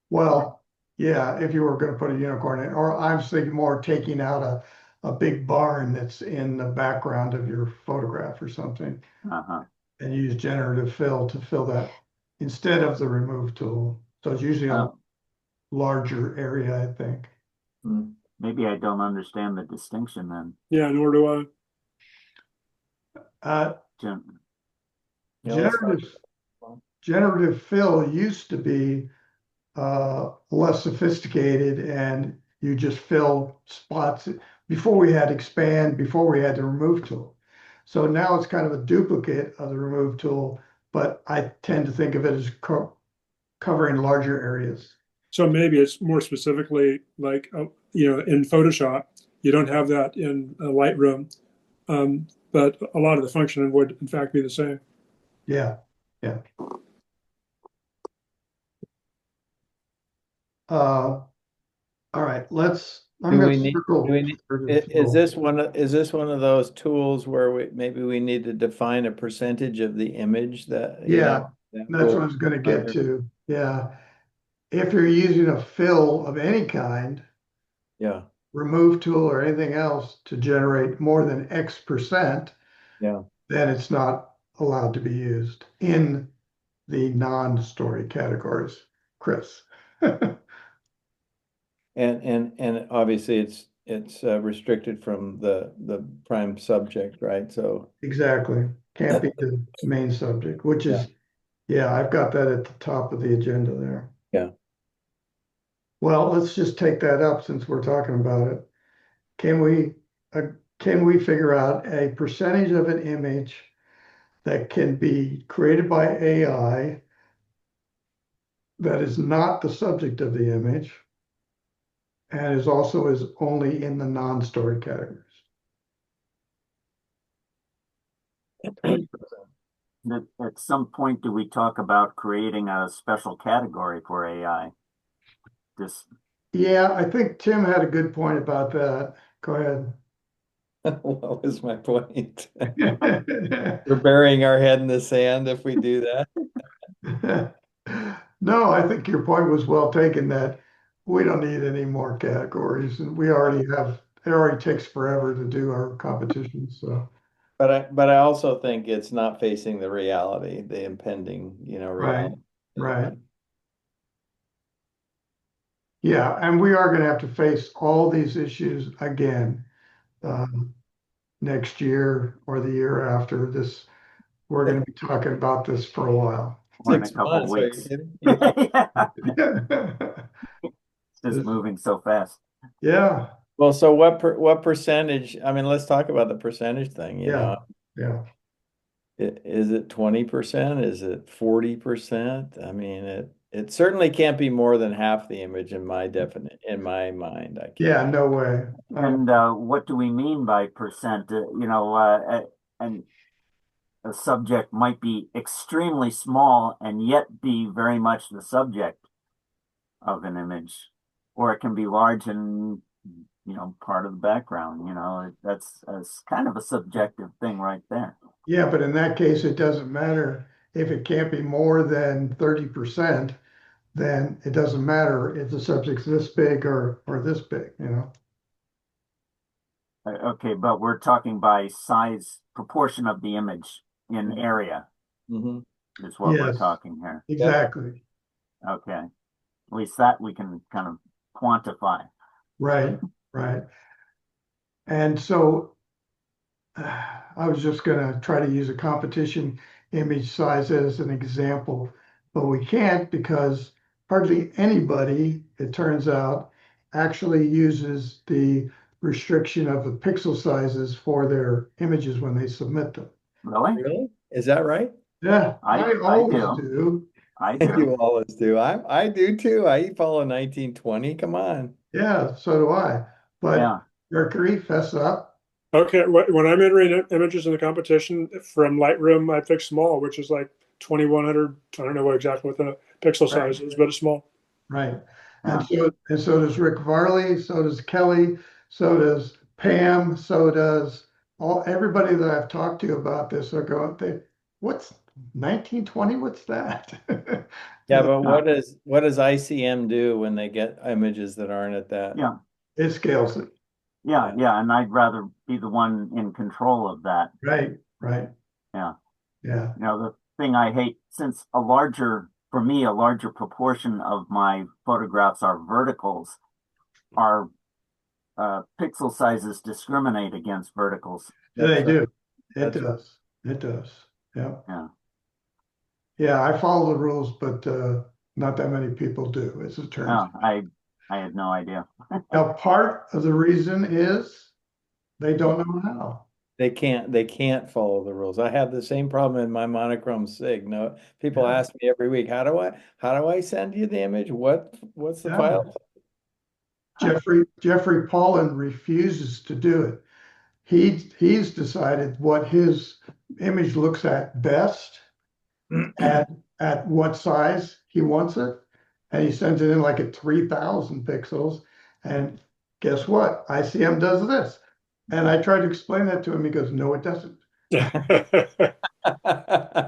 well, yeah, if you were going to put a unicorn in, or I'm thinking more taking out a big barn that's in the background of your photograph or something, uh-huh. and use generative fill to fill that instead of the remove tool. So it's usually a Oh, larger area, I think. Hmm. maybe I don't understand the distinction then. Yeah, nor do I. Gen Yeah, let's talk. Generative fill used to be less sophisticated, and you just fill spots before we had expand, before we had the remove tool. So now it's kind of a duplicate of the remove tool, but I tend to think of it as covering larger areas. So maybe it's more specifically like, in Photoshop, you don't have that in Lightroom, but a lot of the function would in fact be the same. Yeah, yeah. All right, I'm Do gonna we need, circle. is this one of those tools where maybe we need to define a percentage of the image that, Yeah, that that's what I will- was gonna get to. Yeah. If you're using a fill of any kind, Yeah, remove tool or anything else to generate more than X percent, yeah. then it's not allowed to be used in the non-story categories, Chris. And obviously it's restricted from the prime subject, right? So Exactly. Can't be the main subject, which yeah, is, yeah, I've got that at the top of the agenda there. yeah. Well, let's just take that up since we're talking about it. Can we, can we figure out a percentage of an image that can be created by AI that is not the subject of the image and is only in the non-story categories? At some point, do we talk about creating a special category for AI? This, Yeah, I think Tim had a good point about that. Go ahead. What was my point? We're burying our head in the sand if we do that. No, I think your point was well taken that we don't need any more categories and we already have, it already takes forever to do our competitions. So, But I also think it's not facing the reality, the impending, right, reality. right. Yeah, and we are going to have to face all these issues again um, next year or the year after this. We're going to be talking about this for a while. or in a 6 couple of months, are you weeks. kidding? Yeah. Yeah, Yeah. it's just moving so fast. Yeah, Well, so what percentage? I mean, let's talk about the percentage thing, yeah, yeah. Is it 20%? Is it 40%? I mean, it certainly can't be more than half the image in my mind. I can't. Yeah, no way. And what do we mean by percent? And a subject might be extremely small and yet be very much the subject of an image, or it can be large and part of the background. That's kind of a subjective thing right there. Yeah, but in that case, it doesn't matter if it can't be more than 30%, then it doesn't matter if the subject's this big or this big, you know? Okay, but we're talking by size, proportion of the image in area Hmm. is what we're Yes, talking here. exactly. Okay, at least that we can kind of quantify. Right, right. And so I was just gonna try to use a competition image size as an example, but we can't because hardly anybody, it turns out, actually uses the restriction of the pixel sizes for their images when they submit them. Really? Really? Is that right? Yeah, I I always do. do. I You do. always do. I do too. I follow 1920. Come on. Yeah, so do I. But Yeah. Mercury, fess up. Okay, when I'm entering images in the competition from Lightroom, I pick small, which is like 2100. I don't know what exactly what the pixel Right, size is, but it's small. right. Yeah. And so does Rick Varley, so does Kelly, so does Pam, so does everybody that I've talked to about this are going, what's 1920? What's that? Yeah, but Yeah. what does ICM do when they get images that aren't at that? Yeah. It scales it. Yeah. Yeah. Yeah. And I'd rather be the one in control of that. Right, right. Yeah. Yeah. The thing I hate, since for me, a larger proportion of my photographs are verticals, our pixel sizes discriminate against verticals. They That's right. do. It That's right. does. It does. Yeah. Yeah. Yeah, I follow the rules, but not that many people do, as it turns Oh, out. I had no idea. Now, part of the reason is they don't know how. They can't follow the rules. I have the same problem in my monochrome sig. No, people Yeah. ask me every week, how do I send you the image? What's the Yeah. file? Jeffrey Paulin refuses to do it. He's decided what his image looks at best at what size he wants it, and he sends it in like at 3,000 pixels. And guess what? ICM does this. And I try to explain that to him. He goes, "No, it doesn't."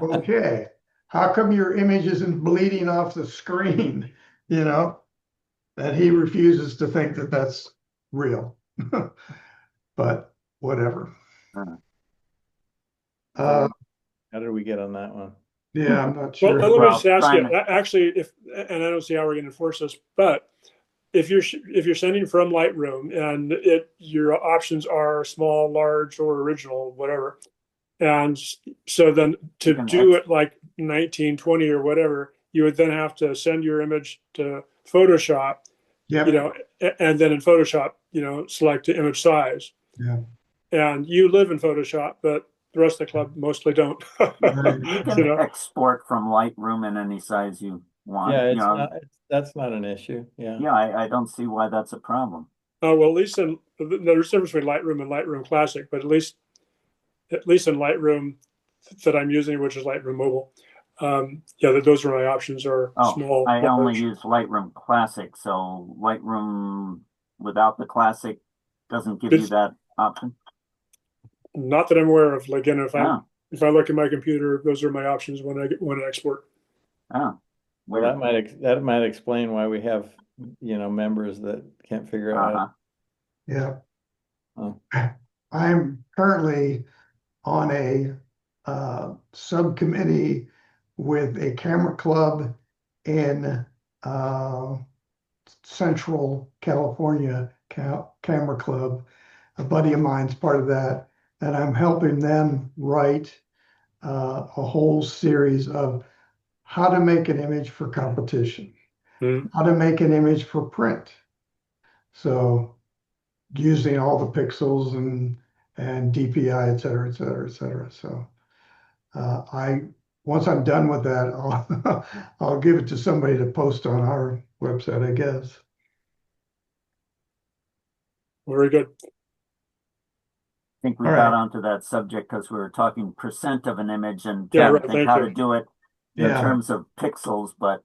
Okay. How come your image isn't bleeding off the screen? You know, and he refuses to think that that's real. But whatever. Uh, Uh, How did we get on that one? Yeah, I'm not Well, sure. let me Well, just ask you, trying to- actually, and I don't see how we're going to enforce this, but if you're sending from Lightroom and your options are small, large, or original, whatever, and so then to You can do it like 1920 or whatever, you would then have to send your image to Photoshop, Yep. and then in Photoshop, select the image size. Yeah. And you live in Photoshop, but the rest of the club mostly don't. Right. You can export from Lightroom in any size you want. Yeah, You know, that's not an issue. Yeah. yeah, I don't see why that's a problem. Oh, well, at least there's a difference between Lightroom and Lightroom Classic, but at least in Lightroom that I'm using, which is Lightroom Mobile, yeah, those are my options are Oh, small, I only large. use Lightroom Classic, so Lightroom without the Classic doesn't give you that option. Not that I'm aware of. Again, Oh, if I look at my computer, those are my options when I export. oh, Well, weird. that might explain why we have, members that can't figure out. Uh-huh. Yeah. Oh. I'm currently on a subcommittee with a camera club in Central California Camera Club. A buddy of mine's part of that, and I'm helping them write a whole series of how to make an image for competition, how to make an image for print. So using all the pixels and DPI, et cetera, et cetera, et cetera. So once I'm done with that, I'll give it to somebody to post on our website, I guess. Very good. I think we All got right. onto that subject because we were talking percent of an image and Yeah, trying right, to think thank how you. to do it in Yeah. terms of pixels, but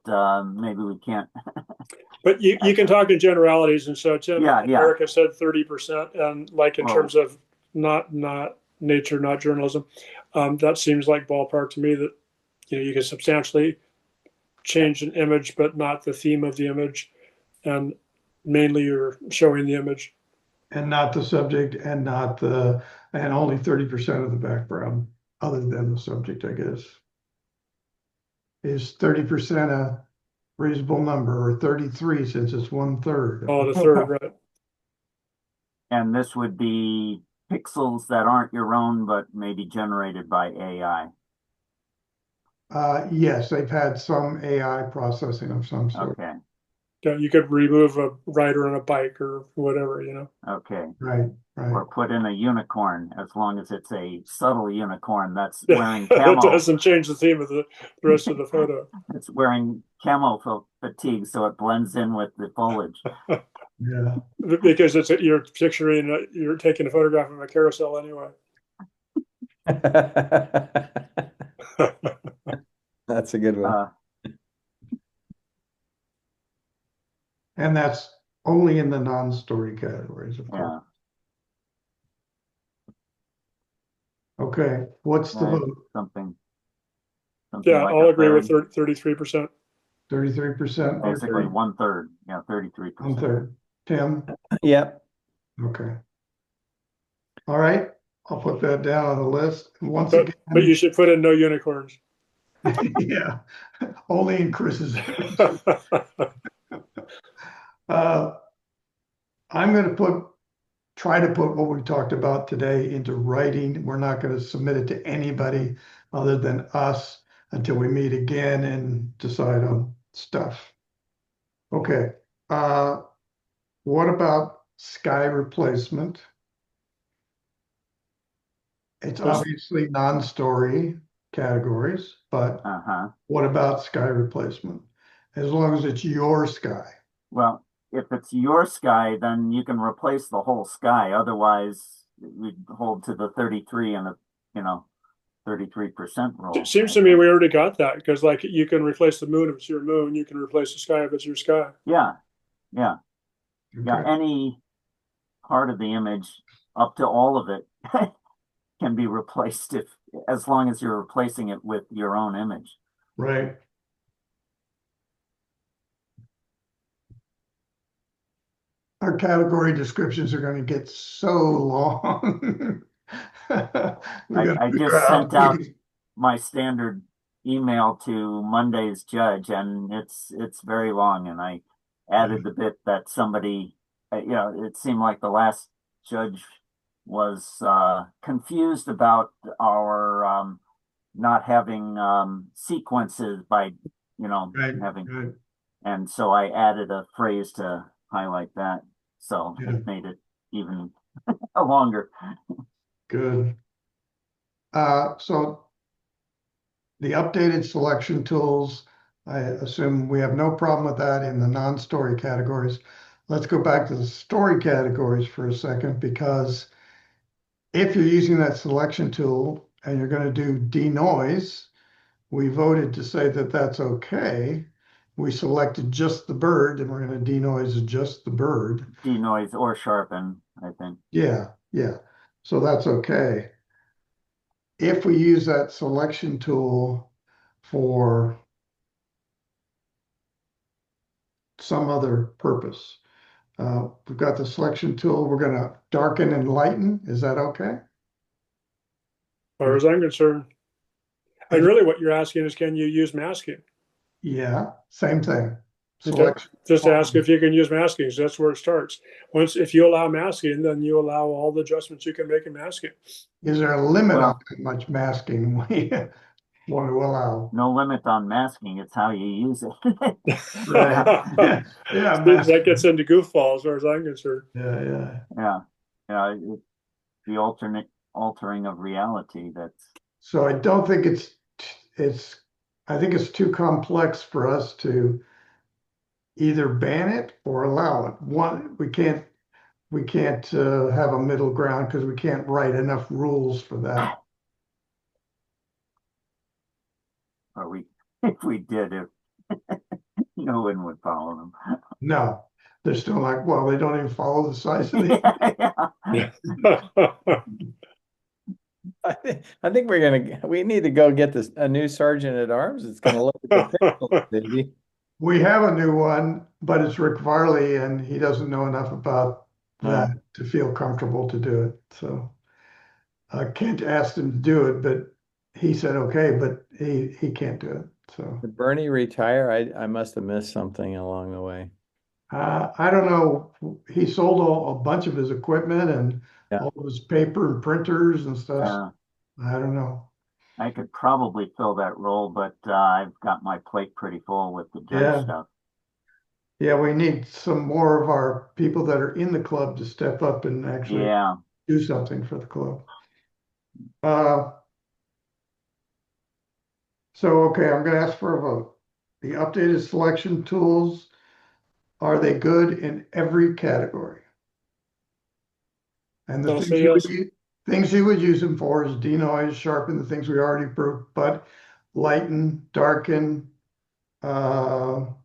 maybe we can't. But you can talk in generalities, and so Tim Yeah, and yeah. Erica said 30%, and like in Well, terms of not nature, not journalism, that seems like ballpark to me. That you can substantially change an image, but not the theme of the image, and mainly you're showing the image. And not the subject and only 30% of the background, other than the subject, I guess. Is 30% a reasonable number, or 33 since it's 1/3? Oh, the third, right? and this would be pixels that aren't your own, but maybe generated by AI. Yes, they've had some AI processing of some sort. Okay, Yeah, you could remove a rider on a bike or whatever, okay. Right, Or right. put in a unicorn, as long as it's a subtle unicorn that's Yeah, wearing that camo. doesn't change the theme of the rest of the photo. It's wearing camo fatigue, so it blends in with the foliage. Yeah. Because you're picturing you're taking a photograph of a carousel anyway. That's a good one. And that's only in the non-story categories, of course. Yeah, Okay, what's the vote? something Yeah, like I'll a agree with third, 33%. 33%? basically 1/3. Yeah, 33%. 1/3. Tim? Yep. Okay. All right, I'll put that down on the list. And once But you again, should put in no unicorns. yeah, only in Chris's image. I'm going to try to put what we talked about today into writing. We're not going to submit it to anybody other than us until we meet again and decide on stuff. Okay. What about sky replacement? It's obviously non-story categories, but what about sky replacement? As long as it's your sky. Well, if it's your sky, then you can replace the whole sky. Otherwise, we'd hold to the 33 and the 33% rule. It seems to me we already got that, because like you can replace the moon if it's your moon, you can replace the sky if it's your sky. Yeah. Okay. Any part of the image, up to all of it, can be replaced as long as you're replacing it with your own image. Right. Our category descriptions are going to get so long. I just sent out my standard email to Monday's judge, and it's very long, and I added the bit that somebody, it seemed like the last judge was confused about our not having sequences by, Right, having, right. and so I added a phrase to highlight that, so Yeah. it made it even longer. Good. So the updated selection tools, I assume we have no problem with that in the non-story categories. Let's go back to the story categories for a second, because if you're using that selection tool and you're going to do denoise, we voted to say that that's okay. We selected just the bird and we're going to denoise just the bird. Denoise or sharpen, I think. Yeah, yeah. So that's okay. If we use that selection tool for some other purpose, we've got the selection tool, we're gonna darken and lighten. Is that okay? As far as I'm concerned. And really what you're asking is, can you use masking? Yeah, same thing. Okay. Selection. Just ask if you can use masking. So that's where it starts. If you allow masking, then you allow all the adjustments you can make in masking. Is there a limit on Well, how much masking we want to allow? no limit on masking. It's how you use it. Right. Yeah, yeah, That gets masking. into goofball as far as I'm concerned. Yeah, yeah. Yeah, the altering of reality. That's So I don't think it's, I think it's too complex for us to either ban it or allow it. We can't have a middle ground because we can't write enough rules for that. or we if we did it, no one would follow them. No, they're still like, well, they don't even follow the size of the. Yeah. I think we need to go get a new sergeant at arms. It's gonna look at the pixels, baby. We have a new one, but it's Rick Varley, and he doesn't know enough about that to feel comfortable to do it. So Kent asked him to do it, but he said okay, but he can't do it. So Did Bernie retire? I must have missed something along the way. I don't know. He sold a bunch of his equipment and Yeah. all of his paper and printers and stuff. I don't know. I could probably fill that role, but I've got my plate pretty full with the judge Yeah. stuff. Yeah, we need some more of our people that are in the club to step up and actually Yeah, do something for the club. So, okay, I'm gonna ask for a vote. The updated selection tools, are they good in every category? And the I'll things say you would yes. things you would use them for is denoise, sharpen, the things we already proved, but lighten, darken. You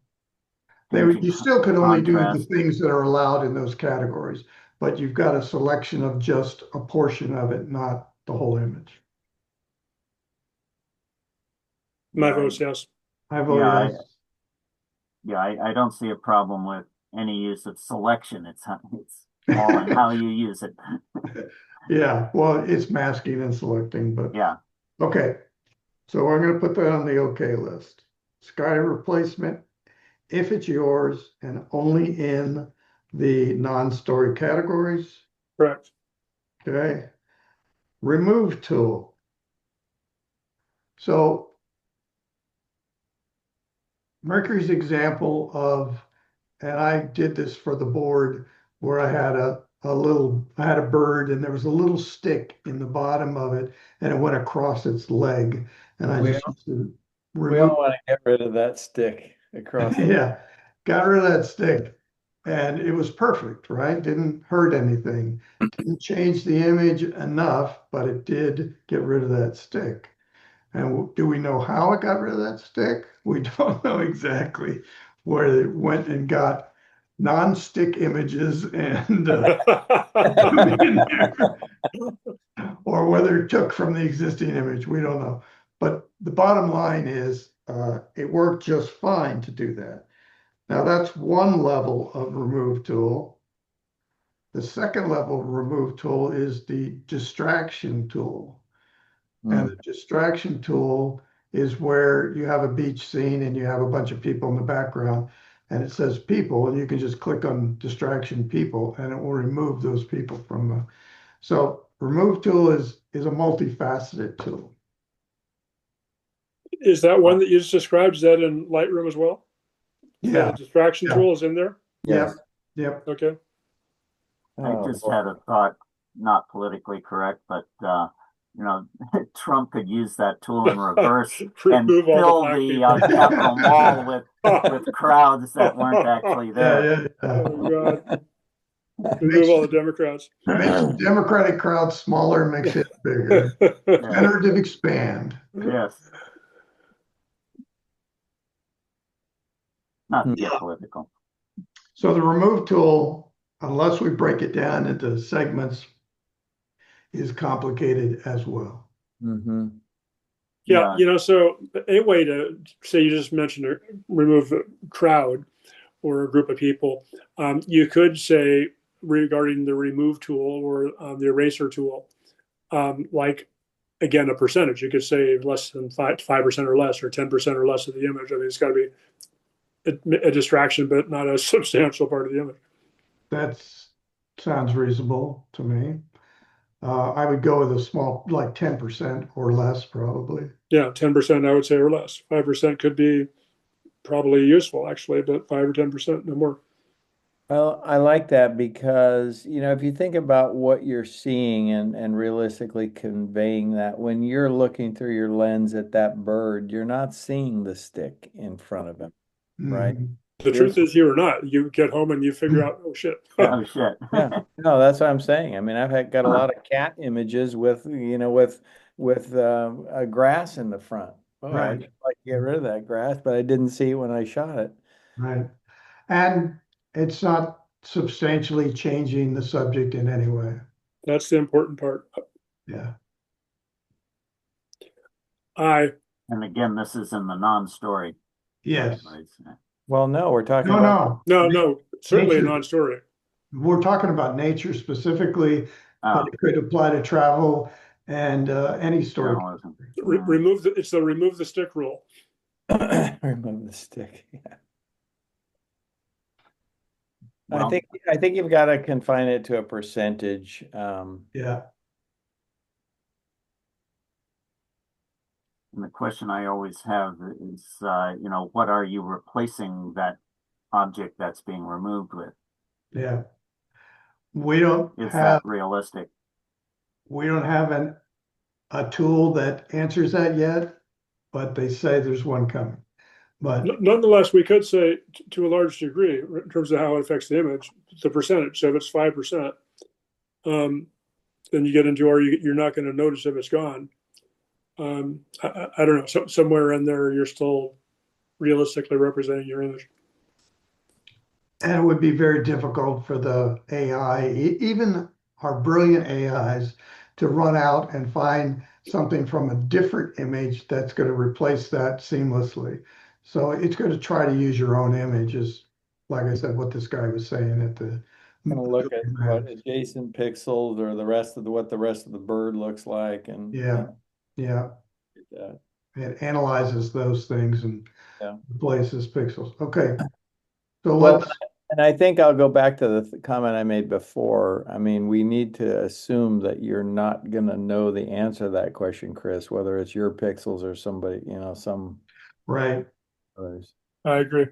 still could only do the contrast. things that are allowed in those categories, but you've got a selection of just a portion of it, not the whole image. My Yeah, vote's yes. I vote Yeah, yes. I don't see a problem with any use of selection. It's all in how you use it. Yeah, well, it's masking and selecting, but Yeah, okay. So I'm gonna put that on the okay list. Sky replacement, if it's yours and only in the non-story categories, Correct. okay? Remove tool. So Mercury's example of, and I did this for the board where I had I had a bird and there was a little stick in the bottom of it and it went across its leg. And I We just used to We remove, all want to get rid of that stick across the. yeah, got rid of that stick. And it was perfect, right? Didn't hurt anything. Didn't change the image enough, but it did get rid of that stick. And do we know how it got rid of that stick? We don't know exactly where it went and got non-stick images and put them in there, or whether it took from the existing image. We don't know. But the bottom line is it worked just fine to do that. Now that's one level of remove tool. The second level of remove tool is the distraction tool. And the distraction tool is where you have a beach scene and you have a bunch of people in the background and it says people, and you can just click on distraction people and it will remove those people from the, so remove tool is a multifaceted tool. Is that one that you just described? Is that in Lightroom as well? Yeah. The distraction Yeah. tool is in there? Yes. Yep. Okay. I Oh, just boy. had a thought, not politically correct, but you know, Trump could use that tool in reverse and Remove all fill the black the people. Capitol Mall with crowds that weren't actually Yeah, there. yeah, yeah. Oh, God. Remove Makes, all the Democrats. makes the Democratic crowd smaller, makes it bigger. Yeah. Generative expand. Yes, not to Hmm. get political. So the remove tool, unless we break it down into segments, is complicated as well. Mm-hmm. Yeah, so a way to say you just mentioned remove a crowd or a group of people, you could say regarding the remove tool or the eraser tool, like again a percentage. You could say less than 5% or less, or 10% or less of the image. I mean, it's got to be a distraction, but not a substantial part of the image. That sounds reasonable to me. I would go with a small, like 10% or less, probably. Yeah, 10% I would say or less. 5% could be probably useful actually, but 5 or 10%, no more. Well, I like that because, if you think about what you're seeing and realistically conveying that, when you're looking through your lens at that bird, you're not seeing the stick in front of him, right? Mhm. The truth is, you or not, you get home and you figure out, oh shit. Oh shit. Yeah, no, that's what I'm saying. I mean, got a lot of cat images with, with grass in the front. Oh, I'd Right, like to get rid of that grass, but I didn't see it when I shot it. right. And it's not substantially changing the subject in any way. That's the important part. Yeah. I And again, this is in the non-story. Yes. Well, no, we're talking No, about no, certainly a Nature. non-story. We're talking about nature specifically, but Oh, it could apply to travel and any story. journalism. It's the remove the stick rule. remove the stick. Yeah. Well, I think you've got to confine it to a percentage. Yeah. and the question I always have is, what are you replacing that object that's being removed with? Yeah. We don't Is have that realistic? a tool that answers that yet, but they say there's one coming. But Nonetheless, we could say to a large degree, in terms of how it affects the image, the percentage. So if it's 5%, then you get into, or you're not going to notice if it's gone. I don't know. So somewhere in there, you're still realistically representing your image. and it would be very difficult for the AI, even our brilliant AIs, to run out and find something from a different image that's going to replace that seamlessly. So it's going to try to use your own images, like I said, what this guy was saying at the Gonna look at what adjacent pixels or what the rest of the bird looks like, and Yeah, yeah. uh, It analyzes those things and yeah. replaces pixels. Okay, so Well, let's, and I think I'll go back to the comment I made before. I mean, we need to assume that you're not gonna know the answer to that question, Chris, whether it's your pixels or somebody, some right. others. I agree.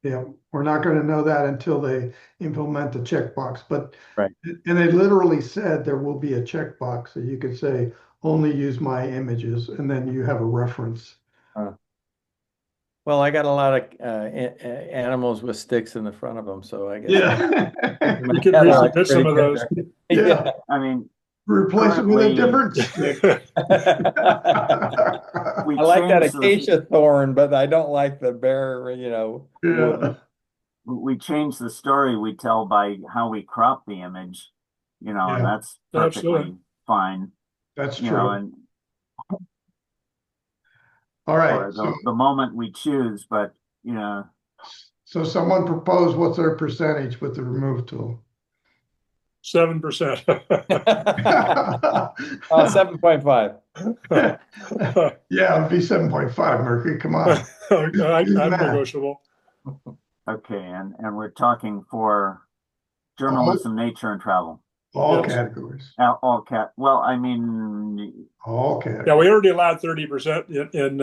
Yeah, we're not going to know that until they implement the checkbox. But Right. and they literally said there will be a checkbox that you could say only use my images, and then you have a reference. Well, I got a lot of animals with sticks in the front of them, so I guess Yeah, You can resubmit some of those. yeah. I mean, Replace it with a currently- different stick. we I like that changed acacia thorn, but I don't like the bare, Yeah, we changed the story we tell by how we crop the image, and Yeah. that's perfectly Absolutely. fine, that's you true. know, and All or right, so the moment we choose, but someone proposed what's their percentage with the remove tool? 7%. Oh, 7.5. Yeah, it'd be 7.5, Murphy. Come on. I'm negotiable. Okay, and we're talking for All, journalism, nature, and travel. all Yes. categories. Well, I mean, All Yeah, categories. we already allowed 30% in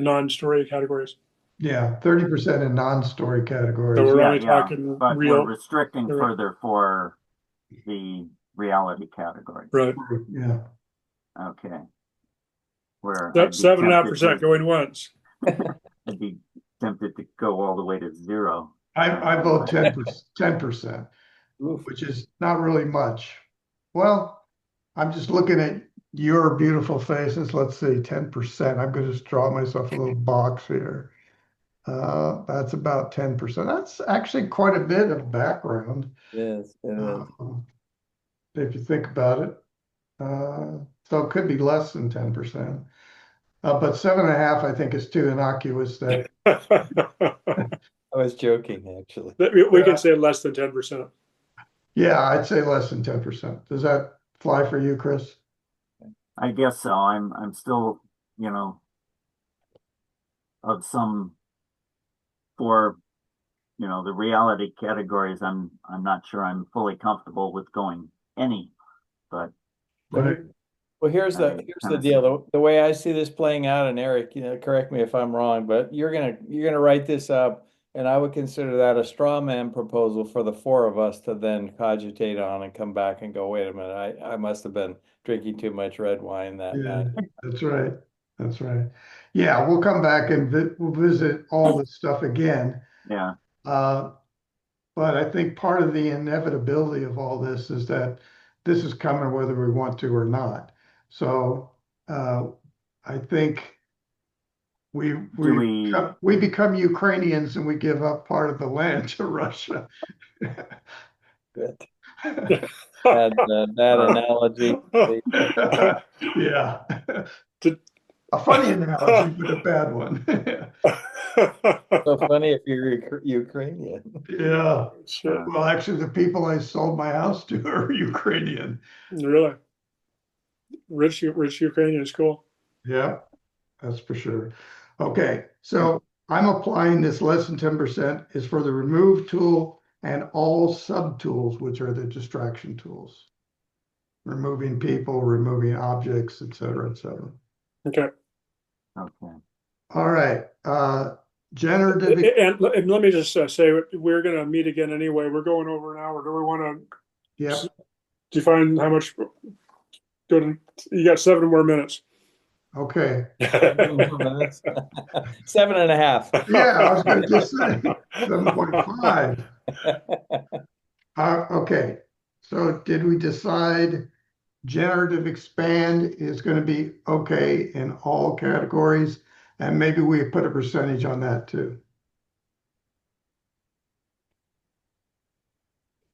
non-story categories. Yeah, 30% in non-story So categories. we're yeah, only yeah, talking but we're real, restricting Right. further for the reality category. right? Yeah. Okay. Where That I'd be tempted 7.5% to, going once. I'd be tempted to go all the way to 0. I vote 10%, Oof. which is not really much. Well, I'm just looking at your beautiful faces. Let's see, 10%. I'm going to just draw myself a little box here. That's about 10%. That's actually quite a bit of background. Yes, it is. If you think about it. So it could be less than 10%. But 7.5, I think, is too innocuous that, I was joking, actually. We can say less than 10%. yeah, I'd say less than 10%. Does that fly for you, Chris? I guess so. I'm still, of some for, the reality categories. I'm not sure I'm fully comfortable with going any, but Right. Well, here's I the mean, here's kinda the deal. The way I see this playing out, and Eric, correct me if I'm wrong, but you're gonna write this up, and I would consider that a straw man proposal for the four of us to then cogitate on and come back and go, wait a minute, I must have been drinking too much red wine that Yeah, night. that's right. That's right. Yeah, we'll come back and we'll visit all this stuff again. yeah. Uh, but I think part of the inevitability of all this is that this is coming whether we want to or not. So I think we Do we we, we become Ukrainians and we give up part of the land to Russia. Good. That analogy. Yeah. Did- A funny analogy, but a bad one. So funny if you're Ukrainian. Yeah. Shit, Well, actually, the people I sold my house to are Ukrainian. really? Rich Ukrainian is cool. Yeah, that's for sure. Okay, so I'm applying this less than 10% is for the remove tool and all subtools, which are the distraction tools. Removing people, removing objects, et cetera, et cetera. Okay. okay. All right. Generative. And let me just say, we're going to meet again anyway. We're going over an hour. Do we want to Yep. define how much? You got 7 more minutes. Okay. 7 minutes. 7.5. Yeah, I was going to just say 7.5. Okay. So did we decide generative expand is going to be okay in all categories? And maybe we put a percentage on that too.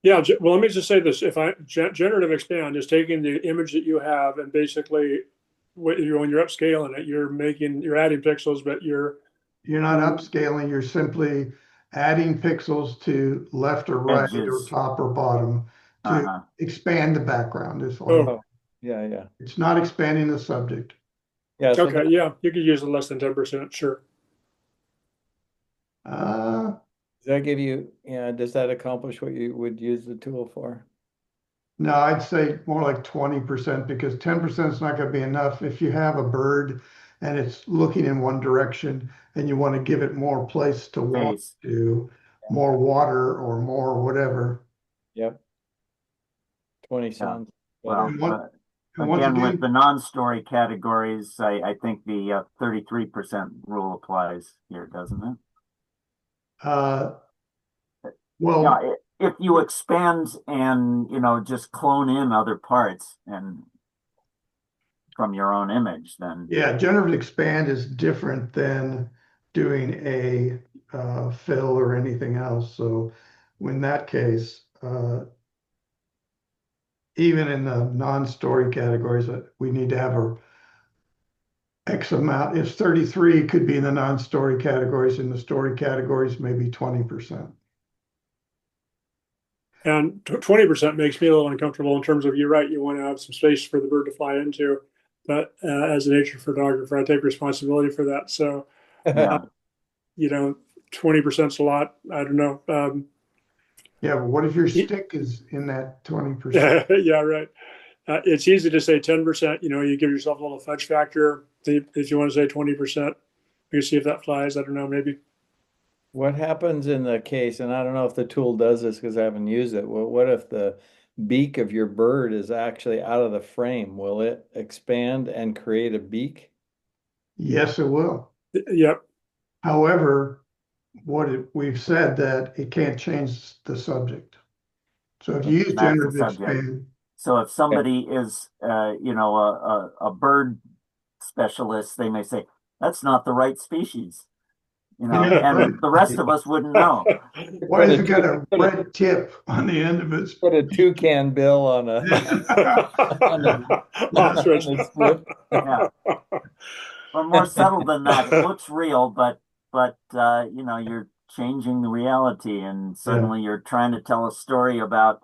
Yeah. Well, let me just say this: if generative expand is taking the image that you have and basically, when you're upscaling it, you're adding pixels, but You're not upscaling, you're simply adding pixels to left or right or Edges. top or bottom to expand the background is all. Oh, yeah. It's not expanding the subject. Yeah, so okay, yeah, you could use the less than 10%, sure. Uh, does that give you, does that accomplish what you would use the tool for? no, I'd say more like 20% because 10% is not going to be enough. If you have a bird and it's looking in one direction and you want to give it more place to walk Space. to, more water or more whatever. Yep. 20 sounds Well, better. And once again, with again, the non-story categories, I think the 33% rule applies here, doesn't it? well, Yeah, if you expand and, just clone in other parts and from your own image, then yeah, generative expand is different than doing a fill or anything else. So in that case, even in the non-story categories, we need to have a X amount. If 33 could be in the non-story categories, in the story categories, maybe 20%. And 20% makes me a little uncomfortable in terms of, you're right, you want to have some space for the bird to fly into. But as a nature photographer, I take responsibility for that. So, Yeah. 20% is a lot. I don't know. Yeah, but what if your Ye- stick is in that 20%? yeah, right. It's easy to say 10%. You give yourself a little fudge factor. If you want to say 20%, we can see if that flies. I don't know, maybe. What happens in the case, and I don't know if the tool does this because I haven't used it. Well, what if the beak of your bird is actually out of the frame? Will it expand and create a beak? Yes, it will. Yep. However, we've said that it can't change the subject. So if you use That's the generative subject. expand, So if somebody is, a bird specialist, they may say, that's not the right species, yeah, right. and the rest of us wouldn't know. Why has it got a red tip on the end of its Put a toucan bill on a on Ostrich. a slip. Yeah. Or more subtle than that. It looks real, but you're changing the reality, and Yeah, suddenly you're trying to tell a story about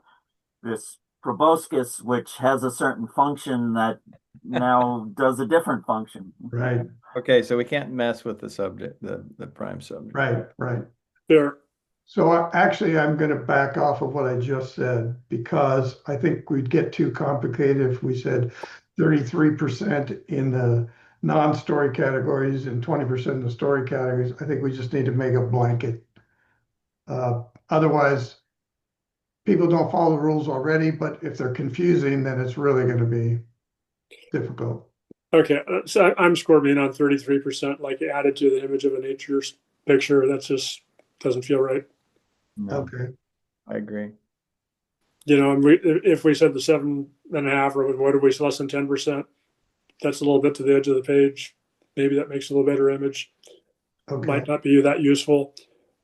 this proboscis, which has a certain function that now does a different function. right, Okay, so we can't mess with the subject, the prime subject. right. There. So actually, I'm going to back off of what I just said because I think we'd get too complicated if we said 33% in the non-story categories and 20% in the story categories. I think we just need to make a blanket. Otherwise, people don't follow the rules already, but if they're confusing, then it's really going to be difficult. Okay, so I'm scoring on 33%, like added to the image of a nature picture. That just doesn't feel right. No. Okay. I agree. And if we said the 7.5, or what did we less than 10%, that's a little bit to the edge of the page. Maybe that makes a little better image. Okay. Might not be that useful,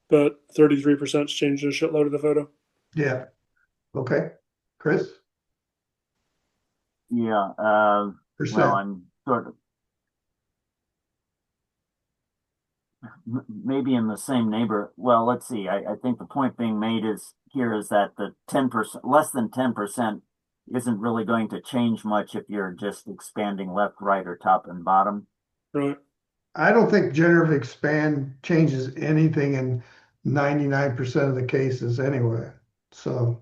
but 33% is changing a shitload of the photo. Yeah. Okay. Chris? Yeah. Well, Percent. I'm sort of maybe in the same neighbor. Well, let's see. I think the point being made is that the 10%, less than 10% isn't really going to change much if you're just expanding left, right, or top and bottom. Right. I don't think generative expand changes anything in 99% of the cases anyway. So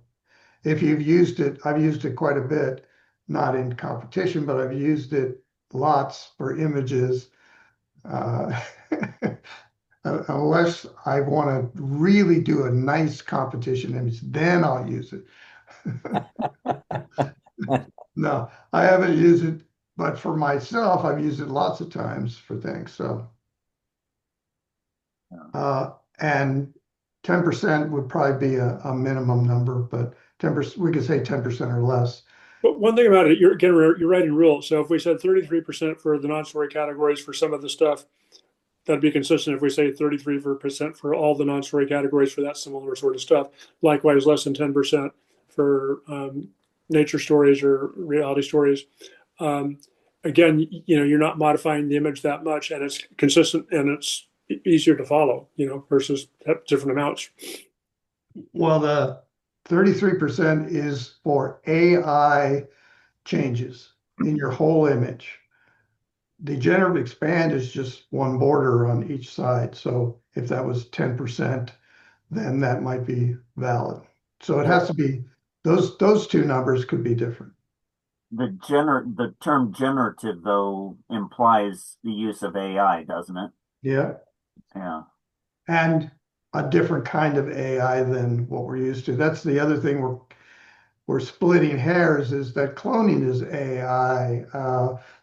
if you've used it, I've used it quite a bit, not in competition, but I've used it lots for images. Uh, unless I want to really do a nice competition image, then I'll use it. No, I haven't used it, but for myself, I've used it lots of times for things. So, and 10% would probably be a minimum number, but 10%, we could say 10% or less. But one thing about it, you're writing rules. So if we said 33% for the non-story categories for some of the stuff, that'd be consistent if we say 33% for all the non-story categories for that similar sort of stuff. Likewise, less than 10% for nature stories or reality stories. Again, you're not modifying the image that much, and it's consistent and it's easier to follow, versus different amounts. Well, the 33% is for AI changes in your whole image. The generative expand is just one border on each side. So if that was 10%, then that might be valid. So it has to be, those two numbers could be different. The term generative, though, implies the use of AI, doesn't it? Yeah. Yeah. And a different kind of AI than what we're used to. That's the other thing we're splitting hairs, is that cloning is AI,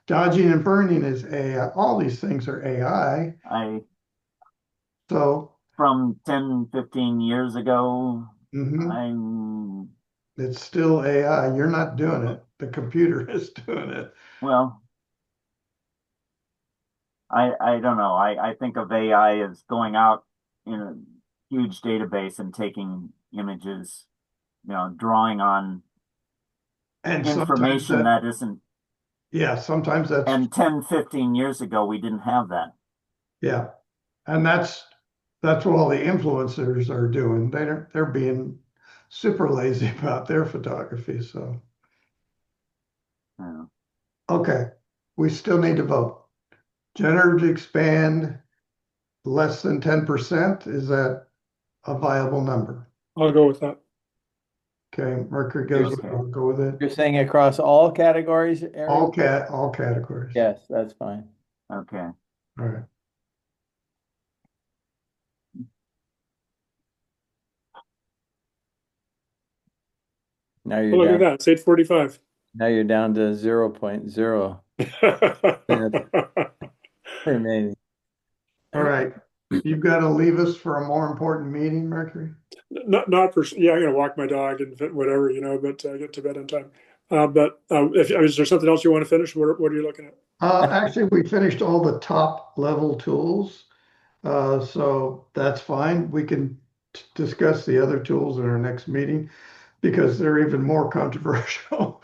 dodging and burning is AI. All these things are AI. So From 10, 15 years ago, mhm. It's still AI. You're not doing it. The computer is doing it. Well, I don't know. I think of AI as going out in a huge database and taking images, drawing on And information that isn't. Yeah, sometimes that's, And 10, 15 years ago, we didn't have that. yeah. And that's what all the influencers are doing. They're being super lazy about their photography, so. Yeah. Okay, we still need to vote. Generative expand less than 10%, is that a viable number? I'll go with that. Okay, Mercury goes, Okay. I'll go with it. You're saying across all categories, All Eric? all categories. Yes, that's fine. Okay. All right. Now Oh, you're look at down, that. It's 8:45. now you're down to 0.0 remaining. All right. You've got to leave us for a more important meeting, Mercury? Not for, yeah, I'm gonna walk my dog and whatever, but get to bed on time. But if is there something else you want to finish? What are you looking at? Actually, we finished all the top level tools. So that's fine. We can discuss the other tools in our next meeting because they're even more controversial.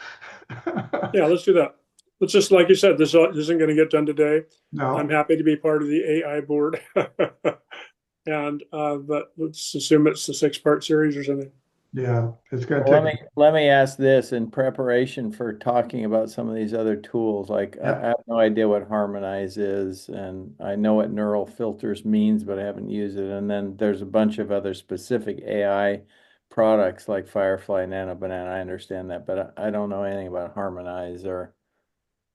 Yeah, let's do that. Let's just, like you said, this isn't going to get done today. I'm No, happy to be part of the AI board. And but let's assume it's a 6-part series or something. yeah, it's going Well, to take. let me ask this in preparation for talking about some of these other tools. Like Yeah. I have no idea what Harmonize is, and I know what neural filters means, but I haven't used it. And then there's a bunch of other specific AI products like Firefly, Nano Banana. I understand that, but I don't know anything about Harmonize or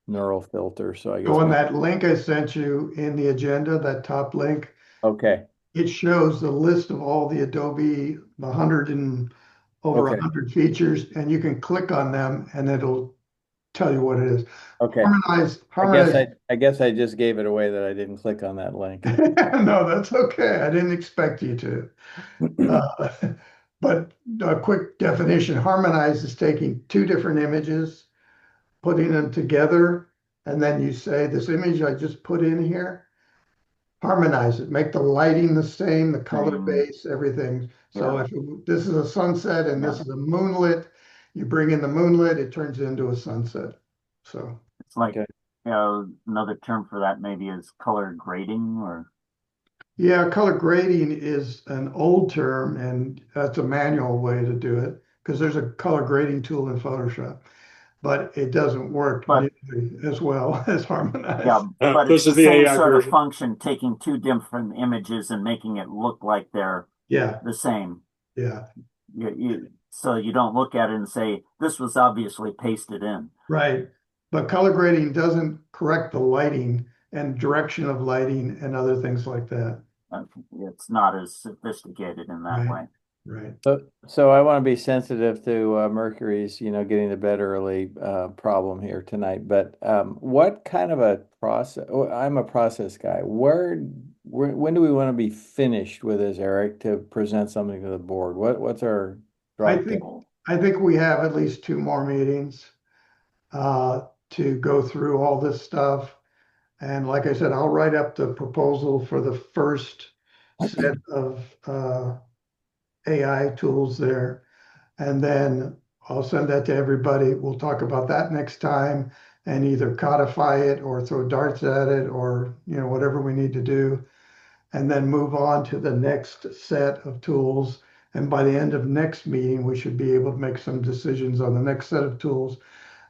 neural filter. So I So guess on we that link I sent you in the agenda, that top link, okay, it shows the list of all the Adobe, the hundred and over okay, 100 features, and you can click on them and it'll tell you what it is. okay. Harmonize. I guess I just gave it away that I didn't click on that link. No, that's okay. I didn't expect you to. Uh, but a quick definition, harmonize is taking two different images, putting them together, and then you say, this image I just put in here, harmonize it, make the lighting the same, the color Same. base, everything. So Yeah. if this is a sunset and Yeah. this is a moonlit, you bring in the moonlit, it turns into a sunset. So It's like, Okay. another term for that maybe is color grading or. yeah, color grading is an old term and that's a manual way to do it because there's a color grading tool in Photoshop, but it doesn't work But nearly as well as harmonize. yeah, but it's This the is the same AI sort of version. function, taking two different images and making it look like they're Yeah, the same. yeah, So you don't look at it and say, this was obviously pasted in. right. But color grading doesn't correct the lighting and direction of lighting and other things like that. It's not as sophisticated in that Right, way. right. So I want to be sensitive to Mercury's, getting to bed early problem here tonight. But what kind of a process? I'm a process guy. When do we want to be finished with this, Eric, to present something to the board? What's our I drop dead? think I think we have at least two more meetings to go through all this stuff. And like I said, I'll write up the proposal for the first set of AI tools there. And then I'll send that to everybody. We'll talk about that next time and either codify it or throw darts at it or, whatever we need to do. And then move on to the next set of tools. And by the end of next meeting, we should be able to make some decisions on the next set of tools.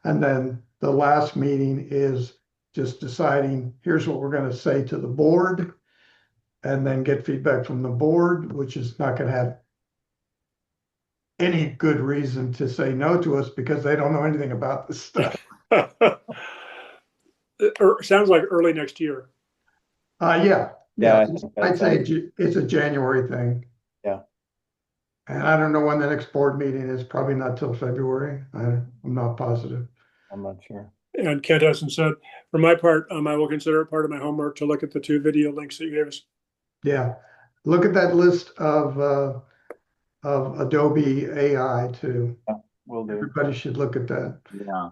And then the last meeting is just deciding, here's what we're going to say to the board, and then get feedback from the board, which is not going to have any good reason to say no to us because they don't know anything about this stuff. Sounds like early next year. Yeah, Yeah, yeah. I think that I'd say sounds- it's a January thing. Yeah. And I don't know when the next board meeting is, probably not till February. I'm not positive. I'm not sure. And Kent hasn't said, for my part, I will consider it part of my homework to look at the 2 video links that you gave us. Yeah, look at that list of Adobe AI too. Will do. Everybody should look at that. Yeah.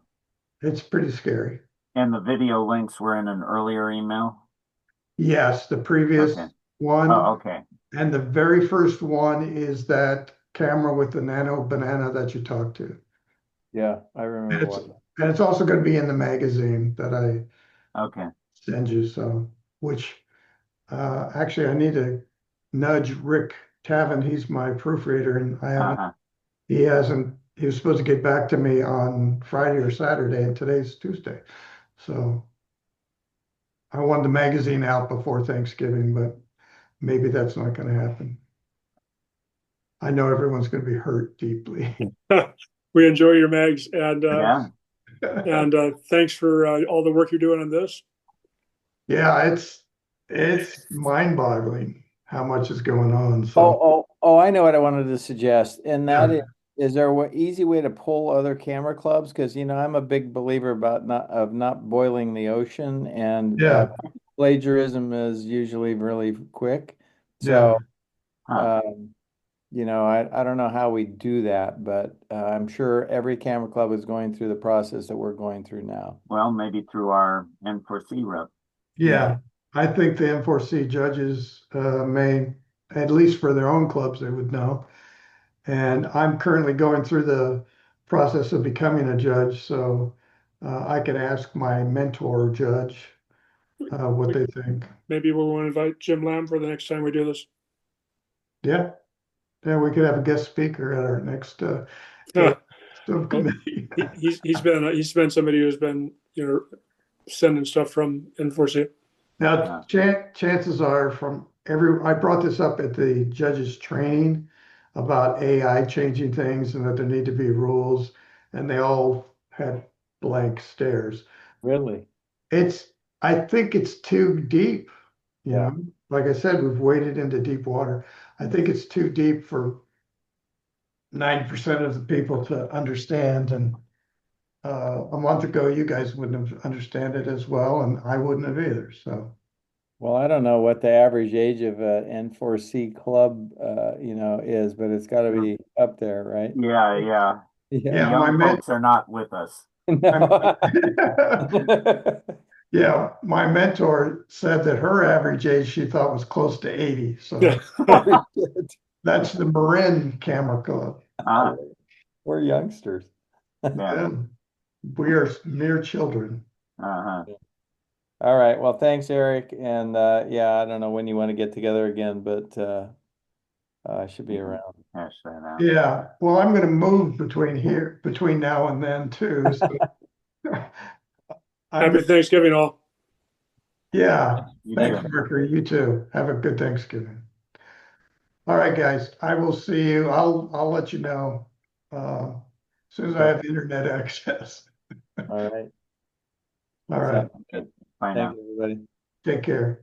It's pretty scary. And the video links were in an earlier email? Yes, the previous Okay. one Oh, okay. and the very first one is that camera with the nano banana that you talked to. Yeah, I And remember it's, what. and it's also going to be in the magazine that I Okay. send you. So, which actually I need to nudge Rick Tavin. He's my proofreader, and I haven't Uh-huh. he hasn't, he was supposed to get back to me on Friday or Saturday, and today's Tuesday. So I wanted the magazine out before Thanksgiving, but maybe that's not gonna happen. I know everyone's gonna be hurt deeply. We enjoy your mags, Yeah. and thanks for all the work you're doing on this. Yeah, it's mind-boggling how much is going on, Oh, so, I know what I wanted to suggest, and that yeah, is there a easy way to pull other camera clubs? Because I'm a big believer about not boiling the ocean, and yeah, plagiarism is usually really quick. yeah. So, Huh. um, I don't know how we do that, but I'm sure every camera club is going through the process that we're going through now. Well, maybe through our N4C rep. Yeah, I think the M4C judges may, at least for their own clubs, they would know. And I'm currently going through the process of becoming a judge, so I can ask my mentor judge what they think. Maybe we'll want to invite Jim Lamb for the next time we do this. Yeah, yeah, we could have a guest speaker at our next Well, subcommittee. he's been somebody who's been sending stuff from N4C. Now, chances are I brought this up at the judges training about AI changing things and that there need to be rules, and they all had blank stares. Really? I think it's too deep, you Yeah. know? Like I said, we've waded into deep water. I think it's too deep for 90% of the people to understand. And a month ago, you guys wouldn't have understand it as well, and I wouldn't have either. So. Well, I don't know what the average age of a N4C club, is, but it's got to be up there, right? Yeah, yeah. The Yeah. Yeah, my young men, folks are not with us. No. yeah, my mentor said that her average age she thought was close to 80. So Yeah. that's the Marin Camera Club. Ah, We're youngsters. yeah. Yeah, we are mere children. Uh-huh. All right. Well, thanks, Eric. And yeah, I don't know when you want to get together again, but I should be You can around. hash that out. Yeah, well, I'm going to move between now and then too. So I'm Happy Thanksgiving, all. yeah. You Thanks, too. Mercury. You too. Have a good Thanksgiving. All right, guys. I will see you. I'll let you know as soon as I have internet access. All right. All right. Sounds good. Bye Thanks, now. everybody. Take care.